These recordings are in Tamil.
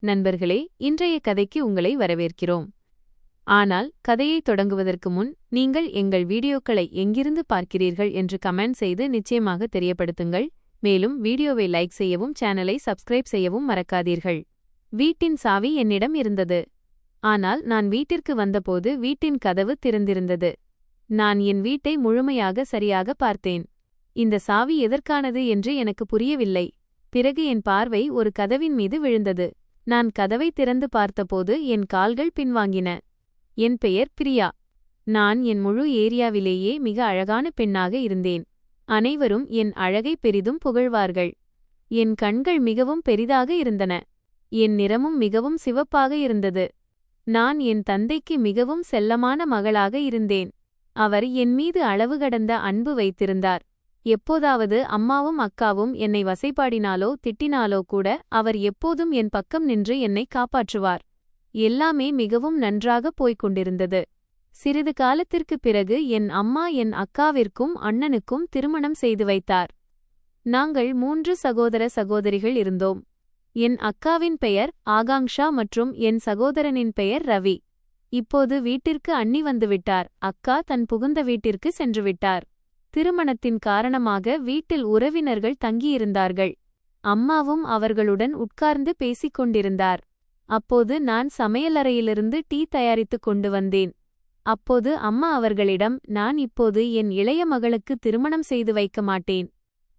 நண்பர்களே, இன்றைய கதைக்கு உங்களை வரவேற்கிறோம். ஆனால் கதையை தொடங்குவதற்கு முன் நீங்கள் எங்கள் வீடியோக்களை எங்கிருந்து பார்க்கிறீர்கள் என்று கமெண்ட் செய்து நிச்சயமாக தெரியப்படுத்துங்கள். மேலும் வீடியோவை லைக் செய்யவும் சேனலை சப்ஸ்கிரைப் செய்யவும் மறக்காதீர்கள். வீட்டின் சாவி என்னிடம் இருந்தது. ஆனால் நான் வீட்டிற்கு வந்தபோது வீட்டின் கதவு திறந்திருந்தது. நான் என் வீட்டை முழுமையாக சரியாக பார்த்தேன். இந்த சாவி எதற்கானது என்று எனக்கு புரியவில்லை. பிறகு என் பார்வை ஒரு கதவின் மீது விழுந்தது. நான் கதவை திறந்து பார்த்தபோது என் கால்கள் பின்வாங்கின. என் பெயர் பிரியா. நான் என் முழு ஏரியாவிலேயே மிக அழகான பெண்ணாக இருந்தேன். அனைவரும் என் அழகை பெரிதும் புகழ்வார்கள். என் கண்கள் மிகவும் பெரிதாக இருந்தன. என் நிறமும் மிகவும் சிவப்பாக இருந்தது. நான் என் தந்தைக்கு மிகவும் செல்லமான மகளாக இருந்தேன். அவர் என் மீது அளவு கடந்த அன்பு வைத்திருந்தார். எப்போதாவது அம்மாவும் அக்காவும் என்னை வசைபாடினாலோ திட்டினாலோ கூட அவர் எப்போதும் என் பக்கம் நின்று என்னை காப்பாற்றுவார். எல்லாமே மிகவும் நன்றாக போய்க் கொண்டிருந்தது. சிறிது காலத்திற்குப் பிறகு என் அம்மா என் அக்காவிற்கும் அண்ணனுக்கும் திருமணம் செய்து வைத்தார். நாங்கள் 3 சகோதர சகோதரிகள் இருந்தோம். என் அக்காவின் பெயர் ஆகாங்ஷா மற்றும் என் சகோதரனின் பெயர் ரவி. இப்போது வீட்டிற்கு அண்ணி வந்துவிட்டார். அக்கா தன் புகுந்த வீட்டிற்கு சென்றுவிட்டார். திருமணத்தின் காரணமாக வீட்டில் உறவினர்கள் தங்கியிருந்தார்கள். அம்மாவும் அவர்களுடன் உட்கார்ந்து பேசிக் கொண்டிருந்தார். அப்போது நான் சமையலறையிலிருந்து டீ தயாரித்துக் கொண்டு வந்தேன். அப்போது அம்மா அவர்களிடம், நான் இப்போது என் இளைய மகளுக்கு திருமணம் செய்து வைக்க மாட்டேன்.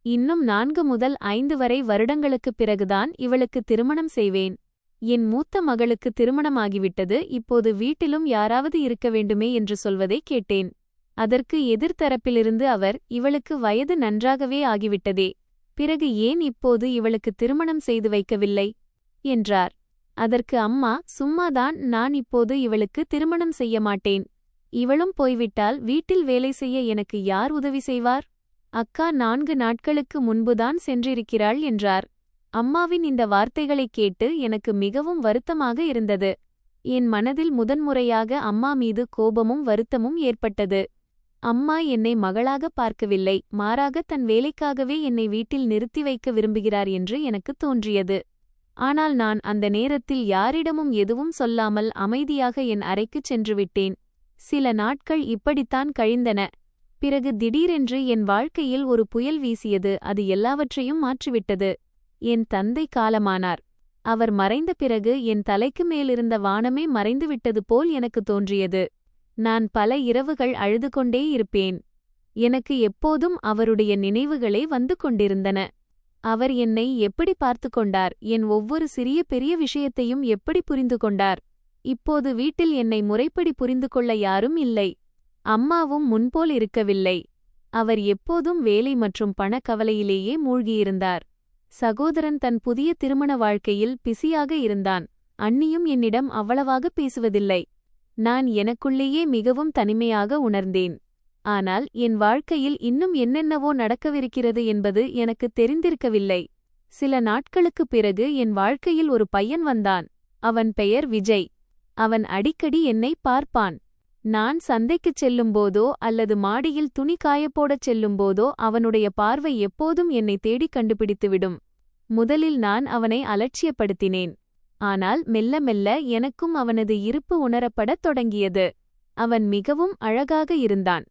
இன்னும் 4 முதல் 5 வரை வருடங்களுக்குப் பிறகுதான் இவளுக்கு திருமணம் செய்வேன். என் மூத்த மகளுக்கு திருமணமாகிவிட்டது, இப்போது வீட்டிலும் யாராவது இருக்க வேண்டுமே என்று சொல்வதை கேட்டேன். அதற்கு எதிர்த்தரப்பிலிருந்து அவர், இவளுக்கு வயது நன்றாகவே ஆகிவிட்டதே, பிறகு ஏன் இப்போது இவளுக்கு திருமணம் செய்து வைக்கவில்லை என்றார். அதற்கு அம்மா, சும்மாதான், நான் இப்போது இவளுக்கு திருமணம் செய்ய மாட்டேன். இவளும் போய்விட்டால் வீட்டில் வேலை செய்ய எனக்கு யார் உதவி செய்வார்? அக்கா 4 நாட்களுக்கு முன்புதான் சென்றிருக்கிறாள் என்றார். அம்மாவின் இந்த வார்த்தைகளைக் கேட்டு எனக்கு மிகவும் வருத்தமாக இருந்தது. என் மனதில் முதன்முறையாக அம்மா மீது கோபமும் வருத்தமும் ஏற்பட்டது. அம்மா என்னை மகளாக பார்க்கவில்லை, மாறாக தன் வேலைக்காகவே என்னை வீட்டில் நிறுத்தி வைக்க விரும்புகிறார் என்று எனக்கு தோன்றியது. ஆனால் நான் அந்த நேரத்தில் யாரிடமும் எதுவும் சொல்லாமல் அமைதியாக என் அறைக்குச் சென்றுவிட்டேன். சில நாட்கள் இப்படித்தான் கழிந்தன. பிறகு திடீரென்று என் வாழ்க்கையில் ஒரு புயல் வீசியது. அது எல்லாவற்றையும் மாற்றிவிட்டது. என் தந்தை காலமானார். அவர் மறைந்த பிறகு என் தலைக்கு மேலிருந்த வானமே மறைந்துவிட்டது போல் எனக்கு தோன்றியது. நான் பல இரவுகள் அழுது கொண்டே இருப்பேன். எனக்கு எப்போதும் அவருடைய நினைவுகளே வந்து கொண்டிருந்தன. அவர் என்னை எப்படி பார்த்து கொண்டார், என் ஒவ்வொரு சிறிய பெரிய விஷயத்தையும் எப்படி புரிந்து கொண்டார். இப்போது வீட்டில் என்னை முறைப்படி புரிந்து கொள்ள யாரும் இல்லை. அம்மாவும் முன்போல் இருக்கவில்லை. அவர் எப்போதும் வேலை மற்றும் பணக்கவலையிலேயே மூழ்கியிருந்தார். சகோதரன் தன் புதிய திருமண வாழ்க்கையில் பிஸியாக இருந்தான். அண்ணியும் என்னிடம் அவ்வளவாக பேசுவதில்லை. நான் எனக்குள்ளேயே மிகவும் தனிமையாக உணர்ந்தேன். ஆனால் என் வாழ்க்கையில் இன்னும் என்னென்னவோ நடக்கவிருக்கிறது என்பது எனக்கு தெரிந்திருக்கவில்லை. சில நாட்களுக்குப் பிறகு என் வாழ்க்கையில் ஒரு பையன் வந்தான். அவன் பெயர் விஜய். அவன் அடிக்கடி என்னை பார்ப்பான். நான் சந்தைக்குச் செல்லும்போதோ அல்லது மாடியில் துணி காயப்போடச் செல்லும்போதோ அவனுடைய பார்வை எப்போதும் என்னை தேடி கண்டுபிடித்துவிடும். முதலில் நான் அவனை அலட்சியப்படுத்தினேன். ஆனால் மெல்ல மெல்ல எனக்கும் அவனது இருப்பு உணரப்படத் தொடங்கியது. அவன் மிகவும் அழகாக இருந்தான்.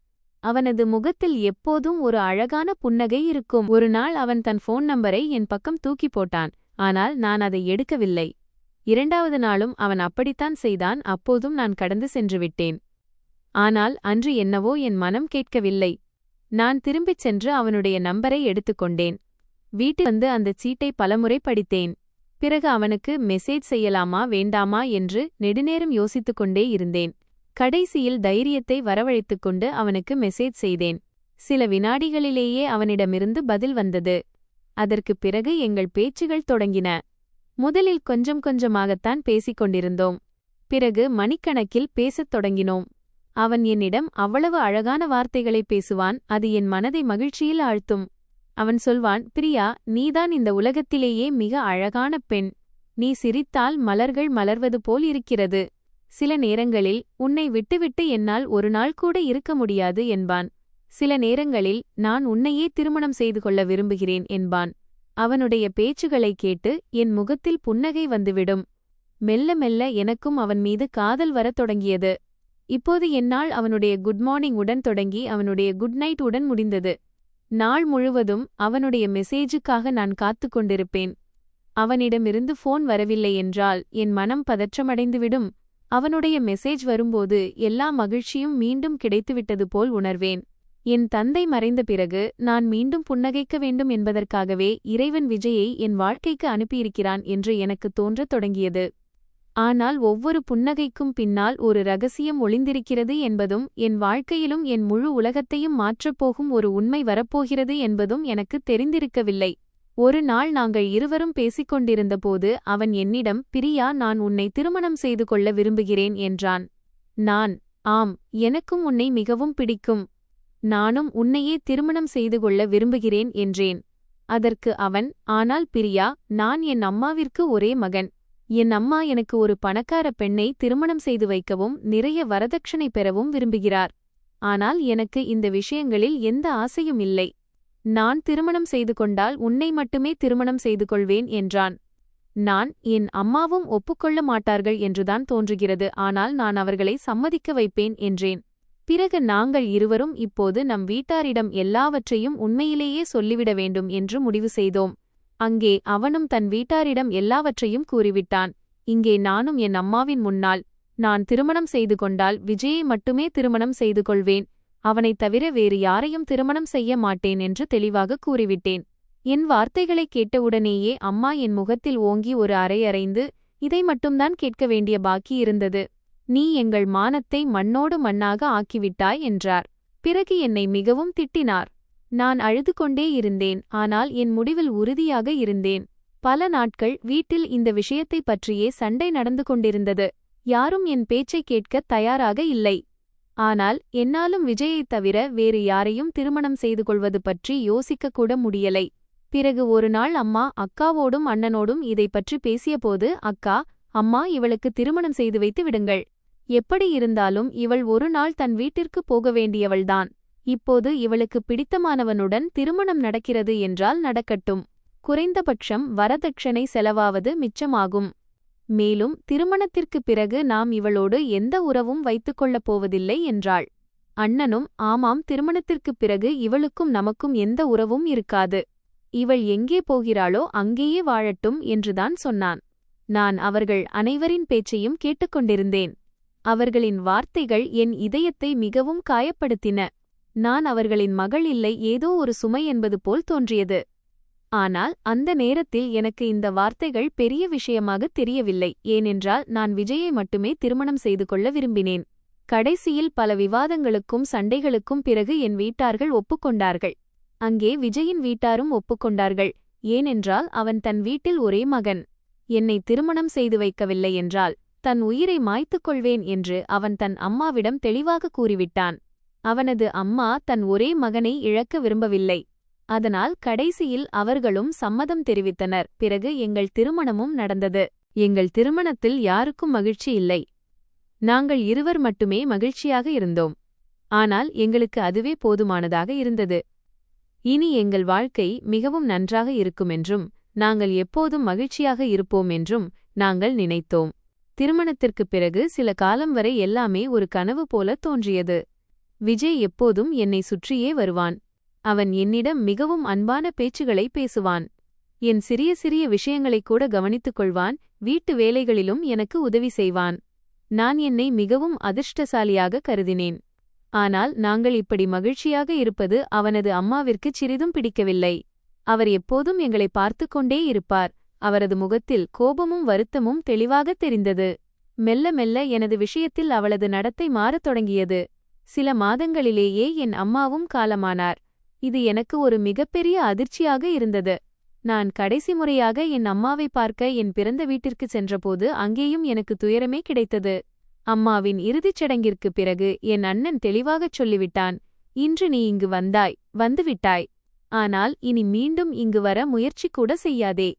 அவனது முகத்தில் எப்போதும் ஒரு அழகான புன்னகை இருக்கும். ஒரு நாள் அவன் தன் ஃபோன் நம்பரை என் பக்கம் தூக்கி போட்டான். ஆனால் நான் அதை எடுக்கவில்லை. 2வது நாளும் அவன் அப்படித்தான் செய்தான். அப்போதும் நான் கடந்து சென்றுவிட்டேன். ஆனால் அன்று என்னவோ என் மனம் கேட்கவில்லை. நான் திரும்பிச் சென்று அவனுடைய நம்பரை எடுத்துக்கொண்டேன். வீட்டில் வந்து அந்த சீட்டை பலமுறை படித்தேன். பிறகு அவனுக்கு மெசேஜ் செய்யலாமா வேண்டாமா என்று நெடுநேரம் யோசித்துக் கொண்டே இருந்தேன். கடைசியில் தைரியத்தை வரவழைத்துக்கொண்டு அவனுக்கு மெசேஜ் செய்தேன். சில வினாடிகளிலேயே அவனிடமிருந்து பதில் வந்தது. அதற்குப் பிறகு எங்கள் பேச்சுகள் தொடங்கின. முதலில் கொஞ்சம் கொஞ்சமாகத்தான் பேசிக் கொண்டிருந்தோம். பிறகு மணிக்கணக்கில் பேசத் தொடங்கினோம். அவன் என்னிடம் அவ்வளவு அழகான வார்த்தைகளை பேசுவான். அது என் மனதை மகிழ்ச்சியில் ஆழ்த்தும். அவன் சொல்வான், பிரியா, நீதான் இந்த உலகத்திலேயே மிக அழகான பெண். நீ சிரித்தால் மலர்கள் மலர்வது போல் இருக்கிறது. சில நேரங்களில் உன்னை விட்டுவிட்டு என்னால் ஒரு நாள் கூட இருக்க முடியாது என்பான். சில நேரங்களில் நான் உன்னையே திருமணம் செய்து கொள்ள விரும்புகிறேன் என்பான். அவனுடைய பேச்சுகளைக் கேட்டு என் முகத்தில் புன்னகை வந்துவிடும். மெல்ல மெல்ல எனக்கும் அவன் மீது காதல் வரத் தொடங்கியது. இப்போது என்னால் அவனுடைய குட் மார்னிங் உடன் தொடங்கி அவனுடைய குட் நைட் உடன் முடிந்தது. நாள் முழுவதும் அவனுடைய மெசேஜுக்காக நான் காத்துக் கொண்டிருப்பேன். அவனிடமிருந்து ஃபோன் வரவில்லை என்றால் என் மனம் பதற்றமடைந்துவிடும். அவனுடைய மெசேஜ் வரும்போது எல்லா மகிழ்ச்சியும் மீண்டும் கிடைத்துவிட்டது போல் உணர்வேன். என் தந்தை மறைந்த பிறகு நான் மீண்டும் புன்னகைக்க வேண்டும் என்பதற்காகவே இறைவன் விஜயை என் வாழ்க்கைக்கு அனுப்பியிருக்கிறான் என்று எனக்கு தோன்றத் தொடங்கியது. ஆனால் ஒவ்வொரு புன்னகைக்கும் பின்னால் ஒரு ரகசியம் ஒளிந்திருக்கிறது என்பதும், என் வாழ்க்கையிலும் என் முழு உலகத்தையும் மாற்றப்போகும் ஒரு உண்மை வரப்போகிறது என்பதும் எனக்கு தெரிந்திருக்கவில்லை. ஒரு நாள் நாங்கள் இருவரும் பேசிக்கொண்டிருந்தபோது அவன் என்னிடம், பிரியா, நான் உன்னை திருமணம் செய்து கொள்ள விரும்புகிறேன் என்றான். நான், ஆம், எனக்கும் உன்னை மிகவும் பிடிக்கும். நானும் உன்னையே திருமணம் செய்து கொள்ள விரும்புகிறேன் என்றேன். அதற்கு அவன், ஆனால் பிரியா, நான் என் அம்மாவிற்கு ஒரே மகன். என் அம்மா எனக்கு ஒரு பணக்கார பெண்ணை திருமணம் செய்து வைக்கவும் நிறைய வரதட்சணை பெறவும் விரும்புகிறார். ஆனால் எனக்கு இந்த விஷயங்களில் எந்த ஆசையும் இல்லை. நான் திருமணம் செய்து கொண்டால் உன்னை மட்டுமே திருமணம் செய்து கொள்வேன் என்றான். நான், என் அம்மாவும் ஒப்புக்கொள்ள மாட்டார்கள் என்றுதான் தோன்றுகிறது, ஆனால் நான் அவர்களை சம்மதிக்க வைப்பேன் என்றேன். பிறகு நாங்கள் இருவரும் இப்போது நம் வீட்டாரிடம் எல்லாவற்றையும் உண்மையிலேயே சொல்லிவிட வேண்டும் என்று முடிவு செய்தோம். அங்கே அவனும் தன் வீட்டாரிடம் எல்லாவற்றையும் கூறிவிட்டான். இங்கே நானும் என் அம்மாவின் முன்னால், நான் திருமணம் செய்து கொண்டால் விஜயை மட்டுமே திருமணம் செய்து கொள்வேன், அவனைத் தவிர வேறு யாரையும் திருமணம் செய்ய மாட்டேன் என்று தெளிவாக கூறிவிட்டேன். என் வார்த்தைகளைக் கேட்டவுடனேயே அம்மா என் முகத்தில் ஓங்கி ஒரு அறை அறைந்து, இதை மட்டும்தான் கேட்க வேண்டிய பாக்கி இருந்தது. நீ எங்கள் மானத்தை மண்ணோடு மண்ணாக ஆக்கிவிட்டாய் என்றார். பிறகு என்னை மிகவும் திட்டினார். நான் அழுது கொண்டே இருந்தேன். ஆனால் என் முடிவில் உறுதியாக இருந்தேன். பல நாட்கள் வீட்டில் இந்த விஷயத்தைப் பற்றியே சண்டை நடந்து கொண்டிருந்தது. யாரும் என் பேச்சைக் கேட்கத் தயாராக இல்லை. ஆனால் என்னாலும் விஜயைத் தவிர வேறு யாரையும் திருமணம் செய்து கொள்வது பற்றி யோசிக்கக்கூட முடியலை. பிறகு ஒரு நாள் அம்மா அக்காவோடும் அண்ணனோடும் இதைப் பற்றி பேசியபோது, அக்கா, அம்மா, இவளுக்கு திருமணம் செய்து வைத்து விடுங்கள். எப்படி இருந்தாலும் இவள் ஒரு நாள் தன் வீட்டிற்கு போக வேண்டியவள்தான். இப்போது இவளுக்கு பிடித்தமானவனுடன் திருமணம் நடக்கிறது என்றால் நடக்கட்டும். குறைந்தபட்சம் வரதட்சணை செலவாவது மிச்சமாகும். மேலும் திருமணத்திற்குப் பிறகு நாம் இவளோடு எந்த உறவும் வைத்துக்கொள்ளப் போவதில்லை என்றாள். அண்ணனும், ஆமாம், திருமணத்திற்குப் பிறகு இவளுக்கும் நமக்கும் எந்த உறவும் இருக்காது. இவள் எங்கே போகிறாளோ அங்கேயே வாழட்டும் என்றுதான் சொன்னான். நான் அவர்கள் அனைவரின் பேச்சையும் கேட்டுக்கொண்டிருந்தேன். அவர்களின் வார்த்தைகள் என் இதயத்தை மிகவும் காயப்படுத்தின. நான் அவர்களின் மகள் இல்லை, ஏதோ ஒரு சுமை என்பது போல் தோன்றியது. ஆனால் அந்த நேரத்தில் எனக்கு இந்த வார்த்தைகள் பெரிய விஷயமாக தெரியவில்லை. ஏனென்றால் நான் விஜயை மட்டுமே திருமணம் செய்து கொள்ள விரும்பினேன். கடைசியில் பல விவாதங்களுக்கும் சண்டைகளுக்கும் பிறகு என் வீட்டார்கள் ஒப்புக்கொண்டார்கள். அங்கே விஜயின் வீட்டாரும் ஒப்புக்கொண்டார்கள். ஏனென்றால் அவன் தன் வீட்டில் ஒரே மகன். என்னை திருமணம் செய்து வைக்கவில்லை என்றால் தன் உயிரை மாய்த்துக் கொள்வேன் என்று அவன் தன் அம்மாவிடம் தெளிவாக கூறிவிட்டான். அவனது அம்மா தன் ஒரே மகனை இழக்க விரும்பவில்லை. அதனால் கடைசியில் அவர்களும் சம்மதம் தெரிவித்தனர். பிறகு எங்கள் திருமணமும் நடந்தது. எங்கள் திருமணத்தில் யாருக்கும் மகிழ்ச்சி இல்லை. நாங்கள் இருவர் மட்டுமே மகிழ்ச்சியாக இருந்தோம். ஆனால் எங்களுக்கு அதுவே போதுமானதாக இருந்தது. இனி எங்கள் வாழ்க்கை மிகவும் நன்றாக இருக்குமென்றும் நாங்கள் எப்போதும் மகிழ்ச்சியாக இருப்போம் என்றும் நாங்கள் நினைத்தோம். திருமணத்திற்குப் பிறகு சில காலம் வரை எல்லாமே ஒரு கனவு போல தோன்றியது. விஜய் எப்போதும் என்னை சுற்றியே வருவான். அவன் என்னிடம் மிகவும் அன்பான பேச்சுகளை பேசுவான். என் சிறிய சிறிய விஷயங்களைக் கூட கவனித்துக் கொள்வான். வீட்டு வேலைகளிலும் எனக்கு உதவி செய்வான். நான் என்னை மிகவும் அதிர்ஷ்டசாலியாக கருதினேன். ஆனால் நாங்கள் இப்படி மகிழ்ச்சியாக இருப்பது அவனது அம்மாவிற்குச் சிறிதும் பிடிக்கவில்லை. அவர் எப்போதும் எங்களை பார்த்து கொண்டே இருப்பார். அவரது முகத்தில் கோபமும் வருத்தமும் தெளிவாகத் தெரிந்தது. மெல்ல மெல்ல எனது விஷயத்தில் அவளது நடத்தை மாறத் தொடங்கியது. சில மாதங்களிலேயே என் அம்மாவும் காலமானார். இது எனக்கு ஒரு மிகப்பெரிய அதிர்ச்சியாக இருந்தது. நான் கடைசி முறையாக என் அம்மாவை பார்க்க என் பிறந்த வீட்டிற்குச் சென்றபோது அங்கேயும் எனக்கு துயரமே கிடைத்தது. அம்மாவின் இறுதிச் சடங்கிற்குப் பிறகு என் அண்ணன் தெளிவாகச் சொல்லிவிட்டான், இன்று நீ இங்கு வந்துவிட்டாய். ஆனால் இனி மீண்டும் இங்கு வர முயற்சி கூட செய்யாதே.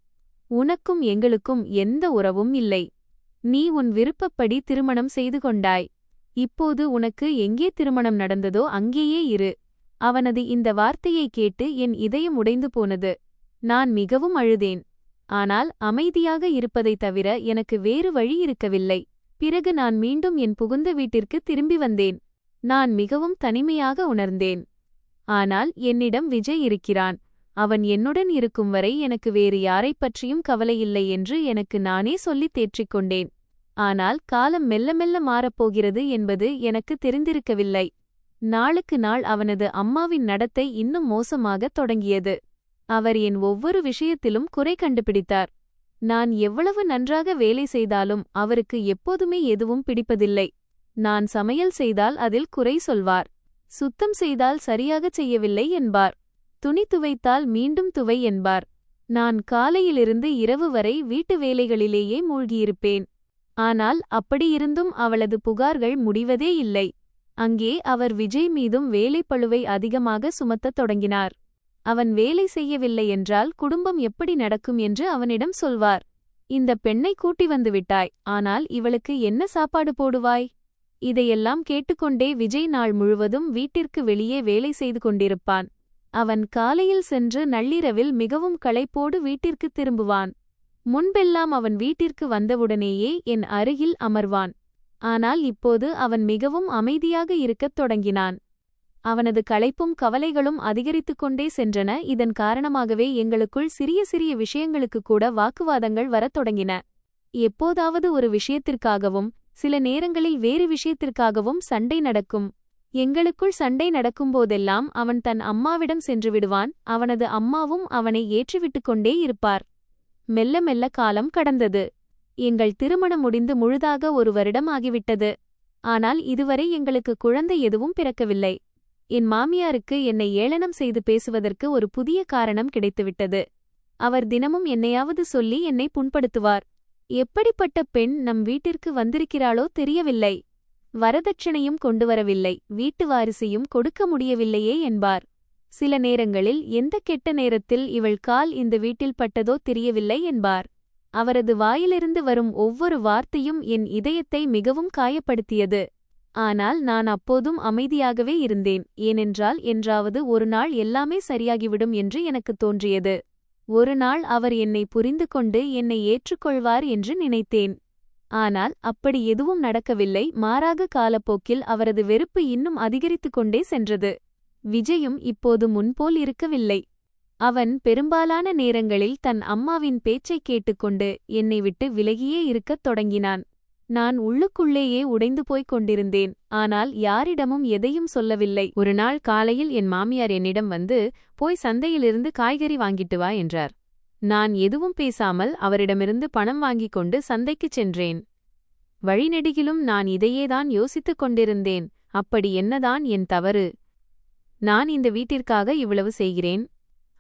உனக்கும் எங்களுக்கும் எந்த உறவும் இல்லை. நீ உன் விருப்பப்படி திருமணம் செய்து கொண்டாய். இப்போது உனக்கு எங்கே திருமணம் நடந்ததோ அங்கேயே இரு. அவனது இந்த வார்த்தையை கேட்டு என் இதயம் உடைந்து போனது. நான் மிகவும் அழுதேன். ஆனால் அமைதியாக இருப்பதைத் தவிர எனக்கு வேறு வழி இருக்கவில்லை. பிறகு நான் மீண்டும் என் புகுந்த வீட்டிற்கு திரும்பி வந்தேன். நான் மிகவும் தனிமையாக உணர்ந்தேன். ஆனால் என்னிடம் விஜய் இருக்கிறான். அவன் என்னுடன் இருக்கும் வரை எனக்கு வேறு யாரைப் பற்றியும் கவலையில்லை என்று எனக்கு நானே சொல்லித் தேற்றிக்கொண்டேன். ஆனால் காலம் மெல்ல மெல்ல மாறப்போகிறது என்பது எனக்கு தெரிந்திருக்கவில்லை. நாளுக்கு நாள் அவனது அம்மாவின் நடத்தை இன்னும் மோசமாகத் தொடங்கியது. அவர் என் ஒவ்வொரு விஷயத்திலும் குறை கண்டுபிடித்தார். நான் எவ்வளவு நன்றாக வேலை செய்தாலும் அவருக்கு எப்போதுமே எதுவும் பிடிப்பதில்லை. நான் சமையல் செய்தால் அதில் குறை சொல்வார். சுத்தம் செய்தால் சரியாகச் செய்யவில்லை என்பார். துணி துவைத்தால் மீண்டும் துவை என்பார். நான் காலையிலிருந்து இரவு வரை வீட்டு வேலைகளிலேயே மூழ்கியிருப்பேன். ஆனால் அப்படியிருந்தும் அவளது புகார்கள் முடிவதே இல்லை. அங்கே அவர் விஜய் மீதும் வேலைப்பளுவை அதிகமாக சுமத்தத் தொடங்கினார். அவன் வேலை செய்யவில்லை என்றால் குடும்பம் எப்படி நடக்கும் என்று அவனிடம் சொல்வார். இந்த பெண்ணை கூட்டி வந்து விட்டாய், ஆனால் இவளுக்கு என்ன சாப்பாடு போடுவாய்? இதையெல்லாம் கேட்டுக்கொண்டே விஜய் நாள் முழுவதும் வீட்டிற்கு வெளியே வேலை செய்து கொண்டிருப்பான். அவன் காலையில் சென்று நள்ளிரவில் மிகவும் களைப்போடு வீட்டிற்குத் திரும்புவான். முன்பெல்லாம் அவன் வீட்டிற்கு வந்தவுடனேயே என் அருகில் அமர்வான். ஆனால் இப்போது அவன் மிகவும் அமைதியாக இருக்கத் தொடங்கினான். அவனது களைப்பும் கவலைகளும் அதிகரித்துக் கொண்டே சென்றன. இதன் காரணமாகவே எங்களுக்குள் சிறிய சிறிய விஷயங்களுக்கு கூட வாக்குவாதங்கள் வரத் தொடங்கின. எப்போதாவது ஒரு விஷயத்திற்காகவும் சில நேரங்களில் வேறு விஷயத்திற்காகவும் சண்டை நடக்கும். எங்களுக்குள் சண்டை நடக்கும்போதெல்லாம் அவன் தன் அம்மாவிடம் சென்று விடுவான். அவனது அம்மாவும் அவனை ஏற்றிவிட்டு கொண்டே இருப்பார். மெல்ல மெல்ல காலம் கடந்தது. எங்கள் திருமணம் முடிந்து முழுதாக 1 வருடம் ஆகிவிட்டது. ஆனால் இதுவரை எங்களுக்கு குழந்தை எதுவும் பிறக்கவில்லை. என் மாமியாருக்கு என்னை ஏளனம் செய்து பேசுவதற்கு ஒரு புதிய காரணம் கிடைத்துவிட்டது. அவர் தினமும் என்னையாவது சொல்லி என்னை புண்படுத்துவார். எப்படிப்பட்ட பெண் நம் வீட்டிற்கு வந்திருக்கிறாளோ தெரியவில்லை. வரதட்சணையும் கொண்டுவரவில்லை, வீட்டு வாரிசையும் கொடுக்க முடியவில்லையே என்பார். சில நேரங்களில் எந்த கெட்ட நேரத்தில் இவள் கால் இந்த வீட்டில் பட்டதோ தெரியவில்லை என்பார். அவரது வாயிலிருந்து வரும் ஒவ்வொரு வார்த்தையும் என் இதயத்தை மிகவும் காயப்படுத்தியது. ஆனால் நான் அப்போதும் அமைதியாகவே இருந்தேன். ஏனென்றால் என்றாவது ஒரு நாள் எல்லாமே சரியாகிவிடும் என்று எனக்குத் தோன்றியது. ஒரு நாள் அவர் என்னை புரிந்து கொண்டு என்னை ஏற்றுக்கொள்வார் என்று நினைத்தேன். ஆனால் அப்படி எதுவும் நடக்கவில்லை. மாறாக காலப்போக்கில் அவரது வெறுப்பு இன்னும் அதிகரித்துக் கொண்டே சென்றது. விஜயும் இப்போது முன்போல் இருக்கவில்லை. அவன் பெரும்பாலான நேரங்களில் தன் அம்மாவின் பேச்சைக் கேட்டுக்கொண்டு என்னை விட்டு விலகியே இருக்கத் தொடங்கினான். நான் உள்ளுக்குள்ளேயே உடைந்து போய்க் கொண்டிருந்தேன். ஆனால் யாரிடமும் எதையும் சொல்லவில்லை. ஒரு நாள் காலையில் என் மாமியார் என்னிடம் வந்து, போய் சந்தையிலிருந்து காய்கறி வாங்கிட்டு வா என்றார். நான் எதுவும் பேசாமல் அவரிடமிருந்து பணம் வாங்கிக் கொண்டு சந்தைக்குச் சென்றேன். வழிநெடுகிலும் நான் இதையேதான் யோசித்துக் கொண்டிருந்தேன். அப்படி என்னதான் என் தவறு? நான் இந்த வீட்டிற்காக இவ்வளவு செய்கிறேன்.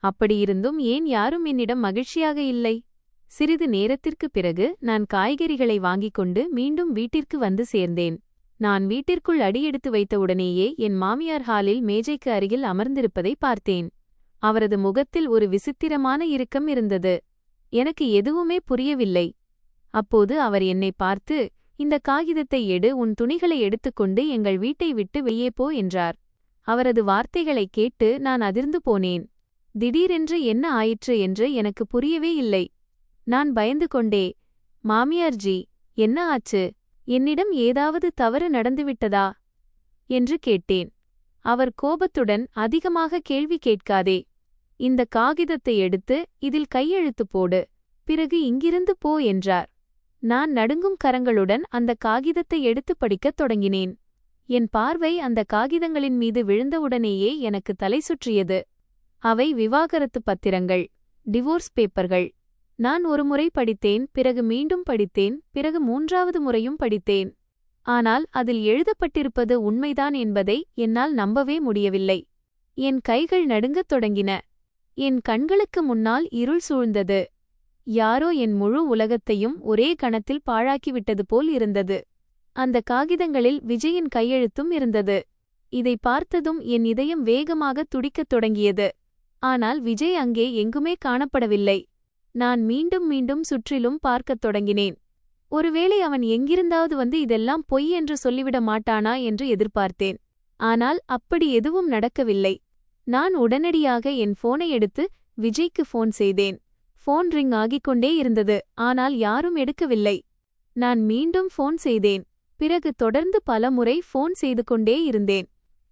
அப்படியிருந்தும் ஏன் யாரும் என்னிடம் மகிழ்ச்சியாக இல்லை? சிறிது நேரத்திற்குப் பிறகு நான் காய்கறிகளை வாங்கிக் கொண்டு மீண்டும் வீட்டிற்கு வந்து சேர்ந்தேன். நான் வீட்டிற்குள் அடியெடுத்து வைத்தவுடனேயே என் மாமியார் ஹாலில் மேஜைக்கு அருகில் அமர்ந்திருப்பதை பார்த்தேன். அவரது முகத்தில் ஒரு விசித்திரமான இறுக்கம் இருந்தது. எனக்கு எதுவுமே புரியவில்லை. அப்போது அவர் என்னை பார்த்து, இந்த காகிதத்தை எடு, உன் துணிகளை எடுத்துக்கொண்டு எங்கள் வீட்டை விட்டு வெளியே போ என்றார். அவரது வார்த்தைகளைக் கேட்டு நான் அதிர்ந்து போனேன். திடீரென்று என்ன ஆயிற்று என்று எனக்கு புரியவே இல்லை. நான் பயந்து கொண்டே, மாமியார்ஜி, என்ன ஆச்சு? என்னிடம் ஏதாவது தவறு நடந்துவிட்டதா என்று கேட்டேன். அவர் கோபத்துடன், அதிகமாக கேள்வி கேட்காதே. இந்த காகிதத்தை எடுத்து இதில் கையெழுத்து போடு, பிறகு இங்கிருந்து போ என்றார். நான் நடுங்கும் கரங்களுடன் அந்த காகிதத்தை எடுத்து படிக்கத் தொடங்கினேன். என் பார்வை அந்த காகிதங்களின் மீது விழுந்தவுடனேயே எனக்கு தலை சுற்றியது. அவை விவாகரத்து பத்திரங்கள், டிவோர்ஸ் பேப்பர்கள். நான் ஒரு முறை படித்தேன், பிறகு மீண்டும் படித்தேன், பிறகு 3வது முறையும் படித்தேன். ஆனால் அதில் எழுதப்பட்டிருப்பது உண்மைதான் என்பதை என்னால் நம்பவே முடியவில்லை. என் கைகள் நடுங்கத் தொடங்கின. என் கண்களுக்கு முன்னால் இருள் சூழ்ந்தது. யாரோ என் முழு உலகத்தையும் ஒரே கணத்தில் பாழாக்கிவிட்டது போல் இருந்தது. அந்த காகிதங்களில் விஜயின் கையெழுத்தும் இருந்தது. இதை பார்த்ததும் என் இதயம் வேகமாகத் துடிக்கத் தொடங்கியது. ஆனால் விஜய் அங்கே எங்குமே காணப்படவில்லை. நான் மீண்டும் மீண்டும் சுற்றிலும் பார்க்கத் தொடங்கினேன். ஒருவேளை அவன் எங்கிருந்தாவது வந்து இதெல்லாம் பொய் என்று சொல்லிவிட மாட்டானா என்று எதிர்பார்த்தேன். ஆனால் அப்படி எதுவும் நடக்கவில்லை. நான் உடனடியாக என் போனை எடுத்து விஜய்க்கு ஃபோன் செய்தேன். ஃபோன் ரிங் ஆகிக்கொண்டே இருந்தது. ஆனால் யாரும் எடுக்கவில்லை. நான் மீண்டும் ஃபோன் செய்தேன். பிறகு தொடர்ந்து பல முறை ஃபோன் செய்து கொண்டே இருந்தேன்.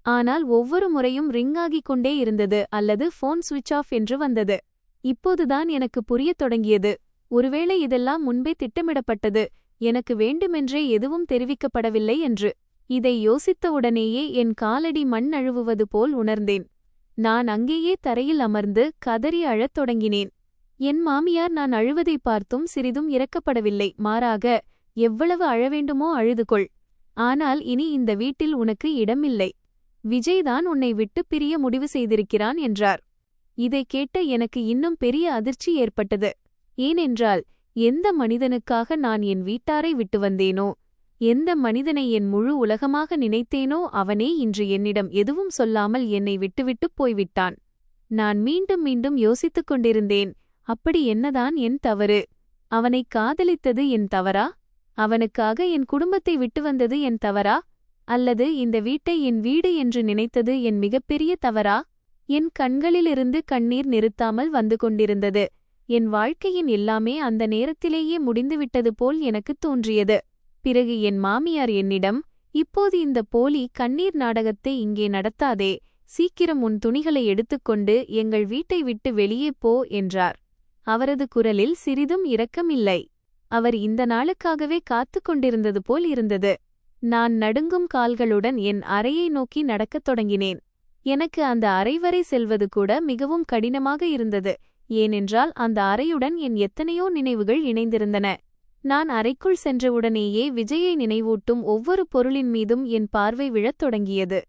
ஆனால் ஒவ்வொரு முறையும் ரிங் ஆகிக் கொண்டே இருந்தது அல்லது ஃபோன் சுவிட்ச் ஆஃப் என்று வந்தது. இப்போதுதான் எனக்கு புரியத் தொடங்கியது. ஒருவேளை இதெல்லாம் முன்பே திட்டமிடப்பட்டது, எனக்கு வேண்டுமென்றே எதுவும் தெரிவிக்கப்படவில்லை என்று. இதை யோசித்தவுடனேயே என் காலடி மண் நழுவுவது போல் உணர்ந்தேன். நான் அங்கேயே தரையில் அமர்ந்து கதறி அழத் தொடங்கினேன். என் மாமியார் நான் அழுவதை பார்த்தும் சிறிதும் இரக்கப்படவில்லை. மாறாக, எவ்வளவு அழவேண்டுமோ அழுதுகொள், ஆனால் இனி இந்த வீட்டில் உனக்கு இடமில்லை. விஜய்தான் உன்னை விட்டு பிரிய முடிவு செய்திருக்கிறான் என்றார். இதை கேட்ட எனக்கு இன்னும் பெரிய அதிர்ச்சி ஏற்பட்டது. ஏனென்றால், எந்த மனிதனுக்காக நான் என் வீட்டாரை விட்டு வந்தேனோ, எந்த மனிதனை என் முழு உலகமாக நினைத்தேனோ அவனே இன்று என்னிடம் எதுவும் சொல்லாமல் என்னை விட்டுவிட்டுப் போய்விட்டான். நான் மீண்டும் மீண்டும் யோசித்துக் கொண்டிருந்தேன், அப்படி என்னதான் என் தவறு? அவனை காதலித்தது என் தவறா? அவனுக்காக என் குடும்பத்தை விட்டு வந்தது என் தவறா? அல்லது இந்த வீட்டை என் வீடு என்று நினைத்தது என் மிகப்பெரிய தவறா? என் கண்களிலிருந்து கண்ணீர் நிறுத்தாமல் வந்து கொண்டிருந்தது. என் வாழ்க்கையின் எல்லாமே அந்த நேரத்திலேயே முடிந்துவிட்டது போல் எனக்குத் தோன்றியது. பிறகு என் மாமியார் என்னிடம், இப்போது இந்த போலி கண்ணீர் நாடகத்தை இங்கே நடத்தாதே, சீக்கிரம் உன் துணிகளை எடுத்துக்கொண்டு எங்கள் வீட்டை விட்டு வெளியே போ என்றார். அவரது குரலில் சிறிதும் இரக்கமில்லை. அவர் இந்த நாளுக்காகவே காத்து கொண்டிருந்தது போல் இருந்தது. நான் நடுங்கும் கால்களுடன் என் அறையை நோக்கி நடக்கத் தொடங்கினேன். எனக்கு அந்த அறை வரை செல்வது கூட மிகவும் கடினமாக இருந்தது. ஏனென்றால் அந்த அறையுடன் என் எத்தனையோ நினைவுகள் இணைந்திருந்தன. நான் அறைக்குள் சென்றவுடனேயே விஜயை நினைவூட்டும் ஒவ்வொரு பொருளின் மீதும் என் பார்வை விழத் தொடங்கியது.